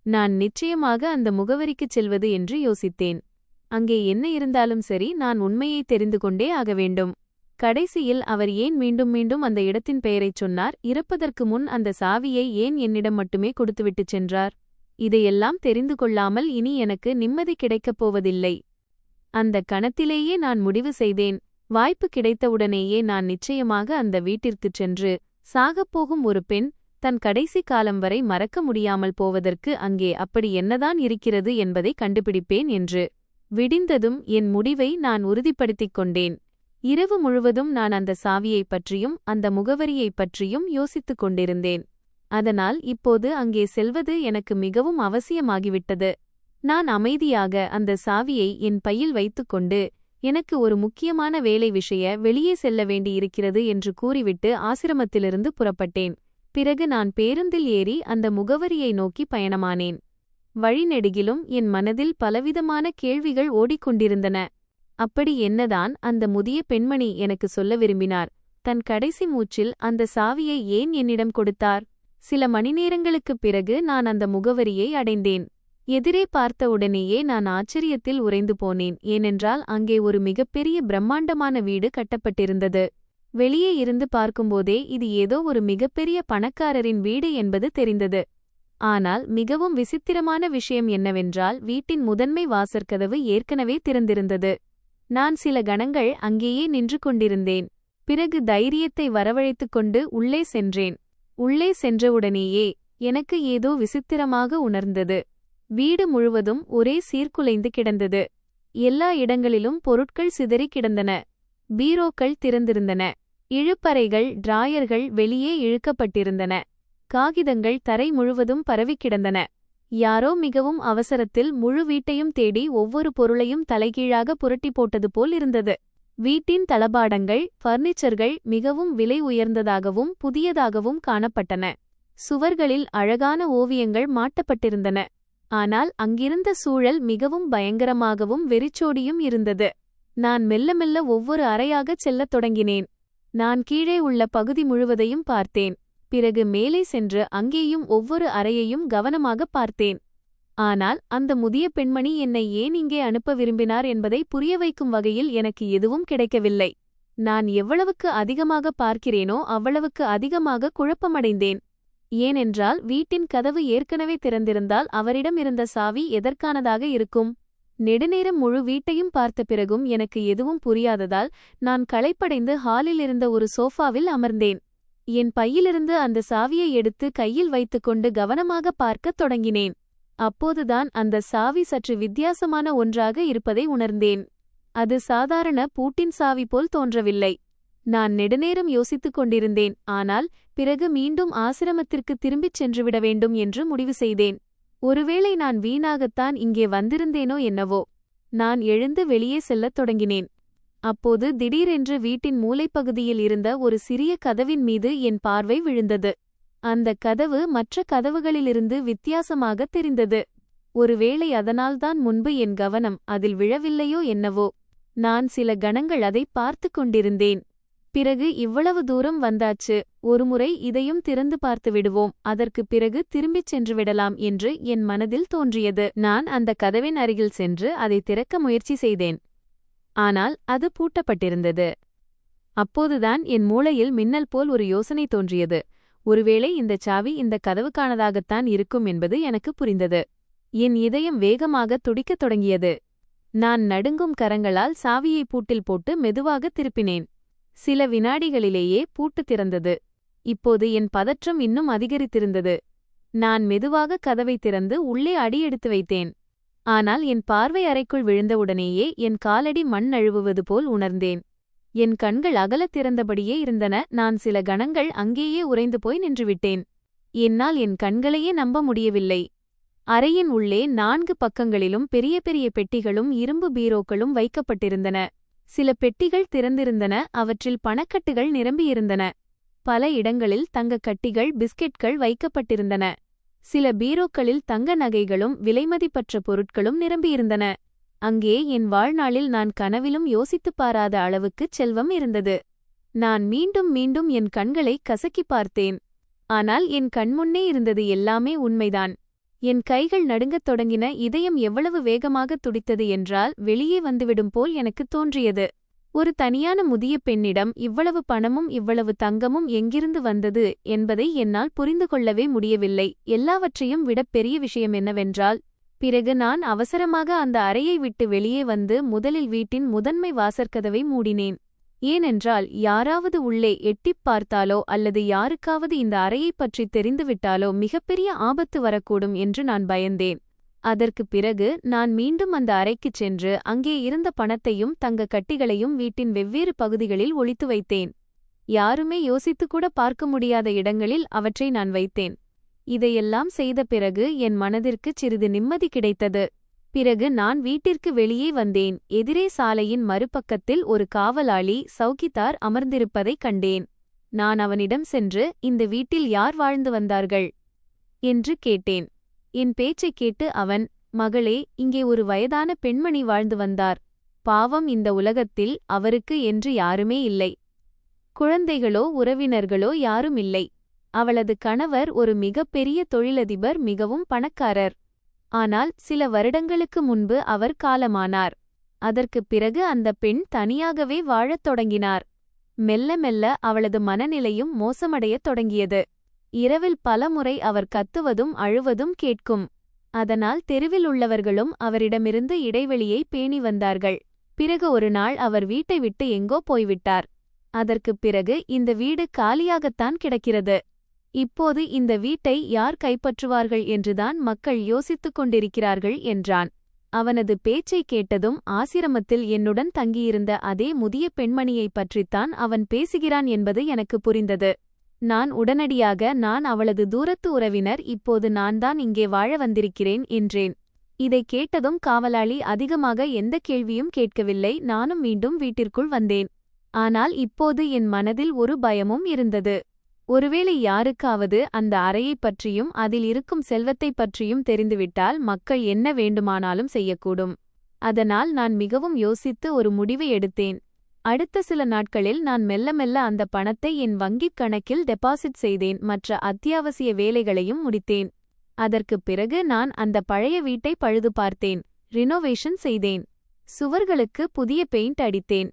நான் நிச்சயமாக அந்த முகவரிக்குச் செல்வது என்று யோசித்தேன். அங்கே என்ன இருந்தாலும் சரி, நான் உண்மையை தெரிந்து கொண்டே ஆக வேண்டும். கடைசியில் அவர் ஏன் மீண்டும் மீண்டும் அந்த இடத்தின் பெயரைச் சொன்னார்? இறப்பதற்கு முன் அந்த சாவியை ஏன் என்னிடம் மட்டுமே கொடுத்துவிட்டுச் சென்றார்? இதையெல்லாம் தெரிந்து கொள்ளாமல் இனி எனக்கு நிம்மதி கிடைக்கப் போவதில்லை. அந்த கணத்திலேயே நான் முடிவு செய்தேன். வாய்ப்பு கிடைத்தவுடனேயே நான் நிச்சயமாக அந்த வீட்டிற்குச் சென்று சாகப்போகும் ஒரு பெண் தன் கடைசி காலம் வரை மறக்க முடியாமல் போவதற்கு அங்கே அப்படி என்னதான் இருக்கிறது என்பதை கண்டுபிடிப்பேன் என்று. விடிந்ததும் என் முடிவை நான் உறுதிப்படுத்திக் கொண்டேன். இரவு முழுவதும் நான் அந்த சாவியைப் பற்றியும் அந்த முகவரியைப் பற்றியும் யோசித்துக் கொண்டிருந்தேன். அதனால் இப்போது அங்கே செல்வது எனக்கு மிகவும் அவசியமாகிவிட்டது. நான் அமைதியாக அந்த சாவியை என் பையில் வைத்துக்கொண்டு எனக்கு ஒரு முக்கியமான வேலை விஷய வெளியே செல்ல வேண்டியிருக்கிறது என்று கூறிவிட்டு ஆசிரமத்திலிருந்து புறப்பட்டேன். பிறகு நான் பேருந்தில் ஏறி அந்த முகவரியை நோக்கி பயணமானேன். வழிநெடுகிலும் என் மனதில் பலவிதமான கேள்விகள் ஓடிக்கொண்டிருந்தன. அப்படி என்னதான் அந்த முதிய பெண்மணி எனக்கு சொல்ல விரும்பினார்? தன் கடைசி மூச்சில் அந்த சாவியை ஏன் என்னிடம் கொடுத்தார்? சில மணிநேரங்களுக்குப் பிறகு நான் அந்த முகவரியை அடைந்தேன். எதிரே பார்த்தவுடனேயே நான் ஆச்சரியத்தில் உறைந்து போனேன். ஏனென்றால் அங்கே ஒரு மிகப்பெரிய பிரம்மாண்டமான வீடு கட்டப்பட்டிருந்தது. வெளியே இருந்து பார்க்கும்போதே இது ஏதோ ஒரு மிகப்பெரிய பணக்காரரின் வீடு என்பது தெரிந்தது. ஆனால் மிகவும் விசித்திரமான விஷயம் என்னவென்றால் வீட்டின் முதன்மை வாசற்கதவு ஏற்கனவே திறந்திருந்தது. நான் சில கணங்கள் அங்கேயே நின்று கொண்டிருந்தேன். பிறகு தைரியத்தை வரவழைத்துக் கொண்டு உள்ளே சென்றேன். உள்ளே சென்றவுடனேயே எனக்கு ஏதோ விசித்திரமாக உணர்ந்தது. வீடு முழுவதும் ஒரே சீர்குலைந்து கிடந்தது. எல்லா இடங்களிலும் பொருட்கள் சிதறி கிடந்தன. பீரோக்கள் திறந்திருந்தன. இழுப்பறைகள், டிராயர்கள் வெளியே இழுக்கப்பட்டிருந்தன. காகிதங்கள் தரை முழுவதும் பரவிக் கிடந்தன. யாரோ மிகவும் அவசரத்தில் முழு வீட்டையும் தேடி ஒவ்வொரு பொருளையும் தலைகீழாக புரட்டி போட்டது போல் இருந்தது. வீட்டின் தளபாடங்கள், பர்னிச்சர்கள் மிகவும் விலை உயர்ந்ததாகவும் புதியதாகவும் காணப்பட்டன. சுவர்களில் அழகான ஓவியங்கள் மாட்டப்பட்டிருந்தன. ஆனால் அங்கிருந்த சூழல் மிகவும் பயங்கரமாகவும் வெறிச்சோடியும் இருந்தது. நான் மெல்ல மெல்ல ஒவ்வொரு அறையாகச் செல்லத் தொடங்கினேன். நான் கீழே உள்ள பகுதி முழுவதையும் பார்த்தேன். பிறகு மேலே சென்று அங்கேயும் ஒவ்வொரு அறையையும் கவனமாகப் பார்த்தேன். ஆனால் அந்த முதிய பெண்மணி என்னை ஏன் இங்கே அனுப்ப விரும்பினார் என்பதை புரிய வைக்கும் வகையில் எனக்கு எதுவும் கிடைக்கவில்லை. நான் எவ்வளவுக்கு அதிகமாக பார்க்கிறேனோ அவ்வளவுக்கு அதிகமாக குழப்பமடைந்தேன். ஏனென்றால் வீட்டின் கதவு ஏற்கனவே திறந்திருந்தால் அவரிடம் இருந்த சாவி எதற்கானதாக இருக்கும்? நெடுநேரம் முழு வீட்டையும் பார்த்த பிறகும் எனக்கு எதுவும் புரியாததால் நான் களைப்படைந்து ஹாலில் இருந்த ஒரு சோஃபாவில் அமர்ந்தேன். என் பையிலிருந்து அந்த சாவியை எடுத்து கையில் வைத்துக்கொண்டு கவனமாக பார்க்கத் தொடங்கினேன். அப்போதுதான் அந்த சாவி சற்று வித்தியாசமான ஒன்றாக இருப்பதை உணர்ந்தேன். அது சாதாரண பூட்டின் சாவி போல் தோன்றவில்லை. நான் நெடுநேரம் யோசித்துக் கொண்டிருந்தேன். ஆனால் பிறகு மீண்டும் ஆசிரமத்திற்கு திரும்பிச் சென்றுவிட வேண்டும் என்று முடிவு செய்தேன். ஒருவேளை நான் வீணாகத்தான் இங்கே வந்திருந்தேனோ என்னவோ. நான் எழுந்து வெளியே செல்லத் தொடங்கினேன். அப்போது திடீரென்று வீட்டின் மூலைப்பகுதியில் இருந்த ஒரு சிறிய கதவின் மீது என் பார்வை விழுந்தது. அந்த கதவு மற்ற கதவுகளிலிருந்து வித்தியாசமாகத் தெரிந்தது. ஒருவேளை அதனால்தான் முன்பு என் கவனம் அதில் விழவில்லையோ என்னவோ. நான் சில கணங்கள் அதை பார்த்து கொண்டிருந்தேன். பிறகு இவ்வளவு தூரம் வந்தாச்சு, ஒருமுறை இதையும் திறந்து பார்த்து விடுவோம், அதற்குப் பிறகு திரும்பிச் சென்று விடலாம் என்று என் மனதில் தோன்றியது. நான் அந்த கதவின் அருகில் சென்று அதை திறக்க முயற்சி செய்தேன். ஆனால் அது பூட்டப்பட்டிருந்தது. அப்போதுதான் என் மூளையில் மின்னல் போல் ஒரு யோசனை தோன்றியது. ஒருவேளை இந்த சாவி இந்த கதவுக்கானதாகத்தான் இருக்கும் என்பது எனக்கு புரிந்தது. என் இதயம் வேகமாக துடிக்கத் தொடங்கியது. நான் நடுங்கும் கரங்களால் சாவியை பூட்டில் போட்டு மெதுவாக திருப்பினேன். சில வினாடிகளிலேயே பூட்டு திறந்தது. இப்போது என் பதற்றம் இன்னும் அதிகரித்திருந்தது. நான் மெதுவாக கதவை திறந்து உள்ளே அடியெடுத்து வைத்தேன். ஆனால் என் பார்வை அறைக்குள் விழுந்தவுடனேயே என் காலடி மண் நழுவுவது போல் உணர்ந்தேன். என் கண்கள் அகலத் திறந்தபடியே இருந்தன. நான் சில கணங்கள் அங்கேயே உறைந்து போய் நின்றுவிட்டேன். என்னால் என் கண்களையே நம்ப முடியவில்லை. அறையின் உள்ளே 4 பக்கங்களிலும் பெரிய பெரிய பெட்டிகளும் இரும்பு பீரோக்களும் வைக்கப்பட்டிருந்தன. சில பெட்டிகள் திறந்திருந்தன. அவற்றில் பணக்கட்டுகள் நிரம்பியிருந்தன. பல இடங்களில் தங்கக் கட்டிகள், பிஸ்கெட்கள் வைக்கப்பட்டிருந்தன. சில பீரோக்களில் தங்க நகைகளும் விலைமதிப்பற்ற பொருட்களும் நிரம்பியிருந்தன. அங்கே என் வாழ்நாளில் நான் கனவிலும் யோசித்துப் பாராத அளவுக்குச் செல்வம் இருந்தது. நான் மீண்டும் மீண்டும் என் கண்களை கசக்கிப் பார்த்தேன். ஆனால் என் கண்முன்னே இருந்தது எல்லாமே உண்மைதான். என் கைகள் நடுங்கத் தொடங்கின. இதயம் எவ்வளவு வேகமாகத் துடித்தது என்றால் வெளியே வந்துவிடும் போல் எனக்குத் தோன்றியது. ஒரு தனியான முதிய பெண்ணிடம் இவ்வளவு பணமும் இவ்வளவு தங்கமும் எங்கிருந்து வந்தது என்பதை என்னால் புரிந்து கொள்ளவே முடியவில்லை. எல்லாவற்றையும் விடப் பெரிய விஷயம் என்னவென்றால், பிறகு நான் அவசரமாக அந்த அறையை விட்டு வெளியே வந்து முதலில் வீட்டின் முதன்மை வாசற்கதவை மூடினேன். ஏனென்றால் யாராவது உள்ளே எட்டிப் பார்த்தாலோ அல்லது யாருக்காவது இந்த அறையைப் பற்றி தெரிந்துவிட்டாலோ மிகப்பெரிய ஆபத்து வரக்கூடும் என்று நான் பயந்தேன். அதற்குப் பிறகு நான் மீண்டும் அந்த அறைக்குச் சென்று அங்கே இருந்த பணத்தையும் தங்கக் கட்டிகளையும் வீட்டின் வெவ்வேறு பகுதிகளில் ஒளித்து வைத்தேன். யாருமே யோசித்துக்கூட பார்க்க முடியாத இடங்களில் அவற்றை நான் வைத்தேன். இதையெல்லாம் செய்த பிறகு என் மனதிற்குச் சிறிது நிம்மதி கிடைத்தது. பிறகு நான் வீட்டிற்கு வெளியே வந்தேன். எதிரே சாலையின் மறுபக்கத்தில் ஒரு காவலாளி சௌகிதார் அமர்ந்திருப்பதைக் கண்டேன். நான் அவனிடம் சென்று, இந்த வீட்டில் யார் வாழ்ந்து வந்தார்கள் என்று கேட்டேன். என் பேச்சைக் கேட்டு அவன், மகளே, இங்கே ஒரு வயதான பெண்மணி வாழ்ந்து வந்தார். பாவம், இந்த உலகத்தில் அவருக்கு என்று யாருமே இல்லை. குழந்தைகளோ உறவினர்களோ யாரும் இல்லை. அவளது கணவர் ஒரு மிகப்பெரிய தொழிலதிபர், மிகவும் பணக்காரர். ஆனால் சில வருடங்களுக்கு முன்பு அவர் காலமானார். அதற்குப் பிறகு அந்த பெண் தனியாகவே வாழத் தொடங்கினார். மெல்ல மெல்ல அவளது மனநிலையும் மோசமடையத் தொடங்கியது. இரவில் பலமுறை அவர் கத்துவதும் அழுவதும் கேட்கும். அதனால் தெருவில் உள்ளவர்களும் அவரிடமிருந்து இடைவெளியை பேணி வந்தார்கள். பிறகு ஒரு நாள் அவர் வீட்டை விட்டு எங்கோ போய்விட்டார். அதற்குப் பிறகு இந்த வீடு காலியாகத்தான் கிடக்கிறது. இப்போது இந்த வீட்டை யார் கைப்பற்றுவார்கள் என்றுதான் மக்கள் யோசித்துக் கொண்டிருக்கிறார்கள் என்றான். அவனது பேச்சைக் கேட்டதும் ஆசிரமத்தில் என்னுடன் தங்கியிருந்த அதே முதிய பெண்மணியைப் பற்றித்தான் அவன் பேசுகிறான் என்பது எனக்கு புரிந்தது. நான் உடனடியாக, நான் அவளது தூரத்து உறவினர், இப்போது நான்தான் இங்கே வாழ வந்திருக்கிறேன் என்றேன். இதைக் கேட்டதும் காவலாளி அதிகமாக எந்த கேள்வியும் கேட்கவில்லை. நானும் மீண்டும் வீட்டிற்குள் வந்தேன். ஆனால் இப்போது என் மனதில் ஒரு பயமும் இருந்தது. ஒருவேளை யாருக்காவது அந்த அறையைப் பற்றியும் அதில் இருக்கும் செல்வத்தைப் பற்றியும் தெரிந்துவிட்டால் மக்கள் என்ன வேண்டுமானாலும் செய்யக்கூடும். அதனால் நான் மிகவும் யோசித்து ஒரு முடிவை எடுத்தேன். அடுத்த சில நாட்களில் நான் மெல்ல மெல்ல அந்த பணத்தை என் வங்கிக் கணக்கில் டெபாசிட் செய்தேன். மற்ற அத்தியாவசிய வேலைகளையும் முடித்தேன். அதற்குப் பிறகு நான் அந்த பழைய வீட்டை பழுது பார்த்தேன். ரினோவேஷன் செய்தேன். சுவர்களுக்கு புதிய பெயிண்ட் அடித்தேன்.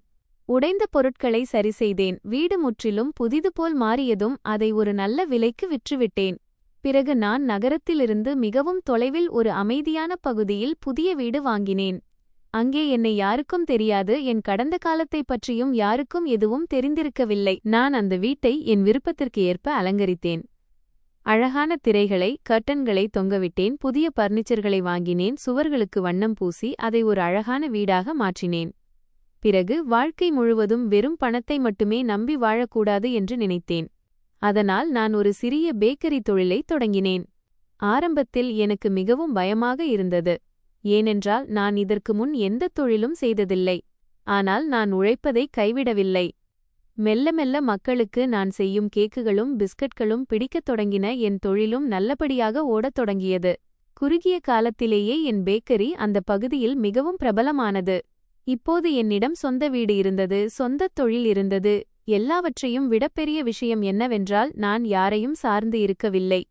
உடைந்த பொருட்களை சரி செய்தேன். வீடு முற்றிலும் புதிது போல் மாறியதும் அதை ஒரு நல்ல விலைக்கு விற்றுவிட்டேன். பிறகு நான் நகரத்திலிருந்து மிகவும் தொலைவில் ஒரு அமைதியான பகுதியில் புதிய வீடு வாங்கினேன். அங்கே என்னை யாருக்கும் தெரியாது, என் கடந்த காலத்தைப் பற்றியும் யாருக்கும் எதுவும் தெரிந்திருக்கவில்லை. நான் அந்த வீட்டை என் விருப்பத்திற்கு ஏற்ப அலங்கரித்தேன். அழகான திரைகளை, கர்ட்டன்களை தொங்கவிட்டேன், புதிய பர்னிச்சர்களை வாங்கினேன், சுவர்களுக்கு வண்ணம் பூசி அதை ஒரு அழகான வீடாக மாற்றினேன். பிறகு வாழ்க்கை முழுவதும் வெறும் பணத்தை மட்டுமே நம்பி வாழக்கூடாது என்று நினைத்தேன். அதனால் நான் ஒரு சிறிய பேக்கரி தொழிலை தொடங்கினேன். ஆரம்பத்தில் எனக்கு மிகவும் பயமாக இருந்தது. ஏனென்றால் நான் இதற்கு முன் எந்த தொழிலும் செய்ததில்லை. ஆனால் நான் உழைப்பதை கைவிடவில்லை. மெல்ல மெல்ல மக்களுக்கு நான் செய்யும் கேக்குகளும் பிஸ்கட்களும் பிடிக்கத் தொடங்கின. என் தொழிலும் நல்லபடியாக ஓடத் தொடங்கியது. குறுகிய காலத்திலேயே என் பேக்கரி அந்த பகுதியில் மிகவும் பிரபலமானது. இப்போது என்னிடம் சொந்த வீடு இருந்தது, சொந்தத் தொழில் இருந்தது. எல்லாவற்றையும் விட பெரிய விஷயம் என்னவென்றால் நான் யாரையும் சார்ந்து இருக்கவில்லை.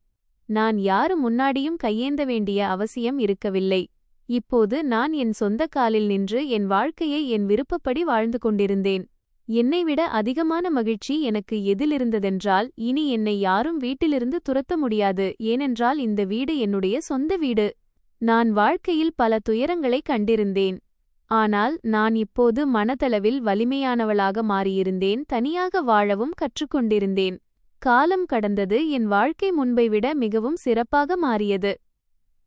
நான் யாரு முன்னாடியும் கையேந்த வேண்டிய அவசியம் இருக்கவில்லை. இப்போது நான் என் சொந்த காலில் நின்று என் வாழ்க்கையை என் விருப்பப்படி வாழ்ந்து கொண்டிருந்தேன். என்னைவிட அதிகமான மகிழ்ச்சி எனக்கு எதிலிருந்ததென்றால், இனி என்னை யாரும் வீட்டிலிருந்து துரத்த முடியாது. ஏனென்றால் இந்த வீடு என்னுடைய சொந்த வீடு. நான் வாழ்க்கையில் பல துயரங்களை கண்டிருந்தேன். ஆனால் நான் இப்போது மனதளவில் வலிமையானவளாக மாறியிருந்தேன். தனியாக வாழவும் கற்றுக்கொண்டிருந்தேன். காலம் கடந்தது, என் வாழ்க்கை முன்பை விட மிகவும் சிறப்பாக மாறியது.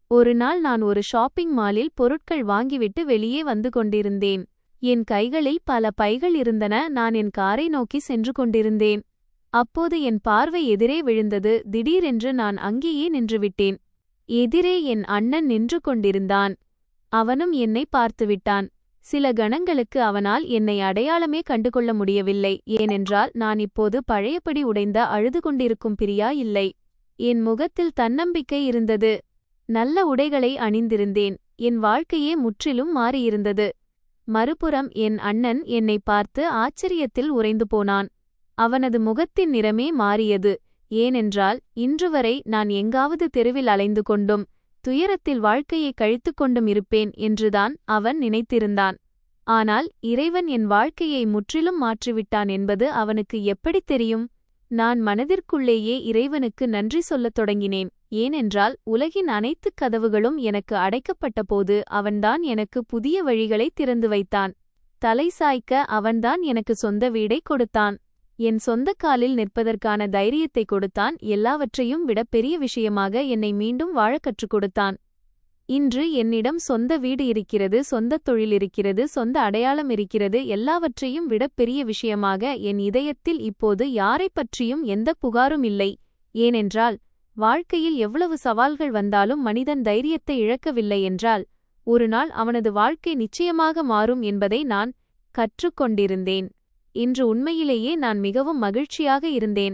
ஒரு நாள் நான் ஒரு ஷாப்பிங் மாலில் பொருட்கள் வாங்கிவிட்டு வெளியே வந்து கொண்டிருந்தேன். என் கைகளில் பல பைகள் இருந்தன. நான் என் காரை நோக்கி சென்று கொண்டிருந்தேன். அப்போது என் பார்வை எதிரே விழுந்தது. திடீரென்று நான் அங்கேயே நின்றுவிட்டேன். எதிரே என் அண்ணன் நின்று கொண்டிருந்தான். அவனும் என்னை பார்த்துவிட்டான். சில கணங்களுக்கு அவனால் என்னை அடையாளமே கண்டுகொள்ள முடியவில்லை. ஏனென்றால் நான் இப்போது பழையபடி உடைந்த அழுது கொண்டிருக்கும் பிரியா இல்லை. என் முகத்தில் தன்னம்பிக்கை இருந்தது. நல்ல உடைகளை அணிந்திருந்தேன். என் வாழ்க்கையே முற்றிலும் மாறியிருந்தது. மறுபுறம் என் அண்ணன் என்னை பார்த்து ஆச்சரியத்தில் உறைந்து போனான். அவனது முகத்தின் நிறமே மாறியது. ஏனென்றால் இன்றுவரை நான் எங்காவது தெருவில் அலைந்து கொண்டும் துயரத்தில் வாழ்க்கையை கழித்துக் கொண்டும் இருப்பேன் என்றுதான் அவன் நினைத்திருந்தான். ஆனால் இறைவன் என் வாழ்க்கையை முற்றிலும் மாற்றிவிட்டான் என்பது அவனுக்கு எப்படித் தெரியும்? நான் மனதிற்குள்ளேயே இறைவனுக்கு நன்றி சொல்லத் தொடங்கினேன். ஏனென்றால் உலகின் அனைத்துக் கதவுகளும் எனக்கு அடைக்கப்பட்டபோது அவன்தான் எனக்கு புதிய வழிகளை திறந்து வைத்தான். தலை சாய்க்க அவன்தான் எனக்கு சொந்த வீடை கொடுத்தான். என் சொந்த காலில் நிற்பதற்கான தைரியத்தை கொடுத்தான். எல்லாவற்றையும் விட பெரிய விஷயமாக என்னை மீண்டும் வாழக் கற்றுக் கொடுத்தான். இன்று என்னிடம் சொந்த வீடு இருக்கிறது, சொந்தத் தொழில் இருக்கிறது, சொந்த அடையாளம் இருக்கிறது. எல்லாவற்றையும் விட பெரிய விஷயமாக என் இதயத்தில் இப்போது யாரைப் பற்றியும் எந்த புகாரும் இல்லை. ஏனென்றால் வாழ்க்கையில் எவ்வளவு சவால்கள் வந்தாலும் மனிதன் தைரியத்தை இழக்கவில்லை என்றால் ஒரு நாள் அவனது வாழ்க்கை நிச்சயமாக மாறும் என்பதை நான் கற்றுக்கொண்டிருந்தேன். இன்று உண்மையிலேயே நான் மிகவும் மகிழ்ச்சியாக இருந்தேன்.